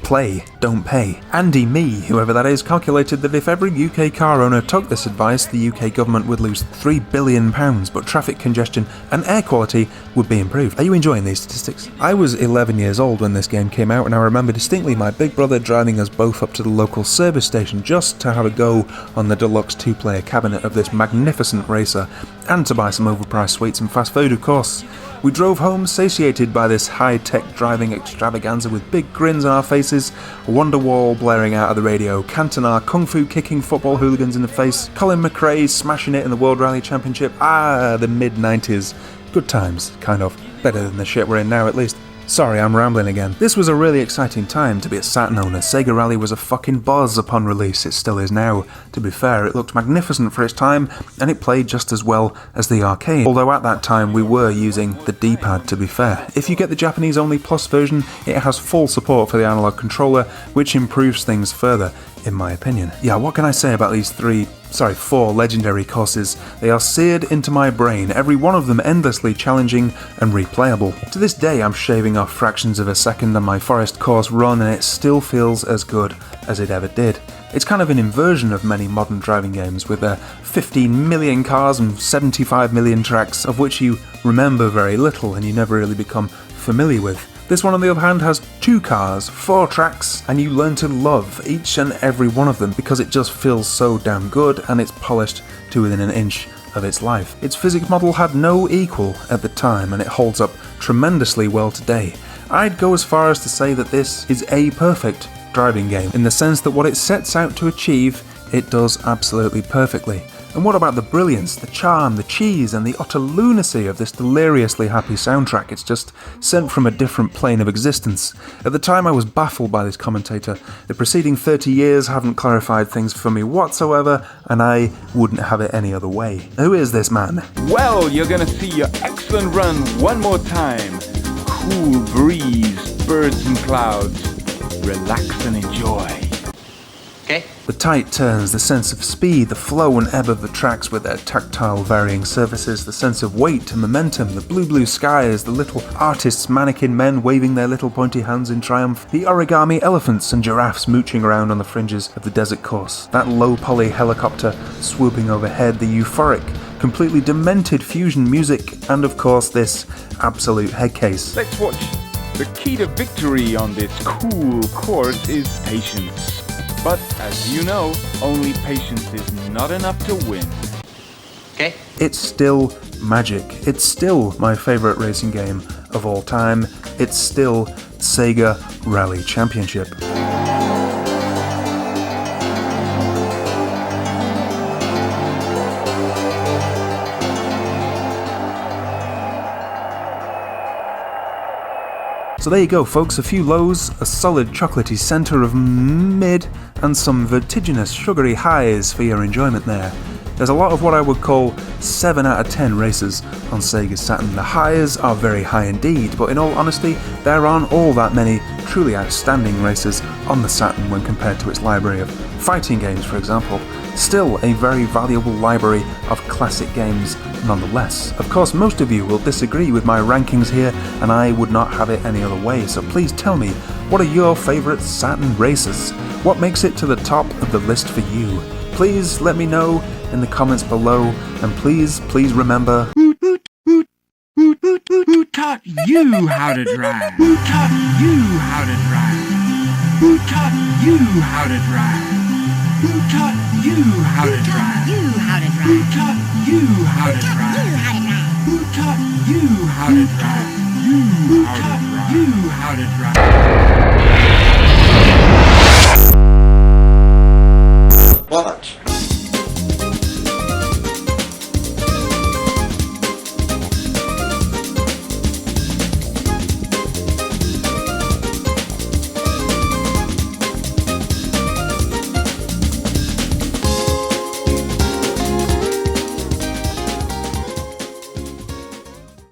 play, don't pay. Andy Me, whoever that is, calculated that if every UK car owner took this advice, the UK government would lose £3 billion, but traffic congestion and air quality would be improved. Are you enjoying these statistics? I was 11 years old when this game came out, and I remember distinctly my big brother driving us both up to the local service station just to have a go on the deluxe 2-player cabinet of this magnificent racer, and to buy some overpriced sweets and fast food, of course. We drove home satiated by this high-tech driving extravaganza with big grins on our faces, Wonderwall blaring out of the radio, Cantona kung fu kicking football hooligans in the face, Colin McRae smashing it in the World Rally Championship. The mid-90s. Good times, kind of. Better than the shit we're in now, at least. Sorry, I'm rambling again. This was a really exciting time to be a Saturn owner. Sega Rally was a fucking buzz upon release. It still is now. To be fair, it looked magnificent for its time, and it played just as well as the arcade. Although at that time we were using the D-pad, to be fair. If you get the Japanese-only Plus version, it has full support for the analog controller, which improves things further, in my opinion. Yeah, what can I say about these 4 legendary courses? They are seared into my brain, every one of them endlessly challenging and replayable. To this day, I'm shaving off fractions of a second on my forest course run, and it still feels as good as it ever did. It's kind of an inversion of many modern driving games, with their 15 million cars and 75 million tracks, of which you remember very little and you never really become familiar with. This one, on the other hand, has 2 cars, 4 tracks, and you learn to love each and every one of them because it just feels so damn good and it's polished to within an inch of its life. Its physics model had no equal at the time, and it holds up tremendously well today. I'd go as far as to say that this is a perfect driving game, in the sense that what it sets out to achieve, it does absolutely perfectly. And what about the brilliance, the charm, the cheese, and the utter lunacy of this deliriously happy soundtrack? It's just sent from a different plane of existence. At the time I was baffled by this commentator. The preceding 30 years haven't clarified things for me whatsoever, and I wouldn't have it any other way. Who is this man? Well, you're gonna see your excellent run one more time. Cool breeze, birds and clouds. Relax and enjoy. Okay. The tight turns, the sense of speed, the flow and ebb of the tracks with their tactile varying surfaces, the sense of weight and momentum, the blue skies, the little artists mannequin men waving their little pointy hands in triumph, the origami elephants and giraffes mooching around on the fringes of the desert course, that low poly helicopter swooping overhead, the euphoric, completely demented fusion music, and of course this absolute head case. Let's watch. The key to victory on this cool course is patience. But as you know, only patience is not enough to win. Okay. It's still magic. It's still my favourite racing game of all time. It's still Sega Rally Championship. So there you go, folks, a few lows, a solid chocolatey centre of mid, and some vertiginous sugary highs for your enjoyment there. There's a lot of what I would call 7 out of 10 races on Sega Saturn. The highs are very high indeed, but in all honesty, there aren't all that many truly outstanding races on the Saturn when compared to its library of fighting games, for example. Still a very valuable library of classic games nonetheless. Of course, most of you will disagree with my rankings here, and I would not have it any other way, so please tell me, what are your favourite Saturn races? What makes it to the top of the list for you? Please let me know in the comments below, and please remember... Who taught you how to drive? Who taught you how to drive? Who taught you how to drive? Who taught you how to drive? Who taught you how to drive? Who taught you how to drive? Who taught you how to drive?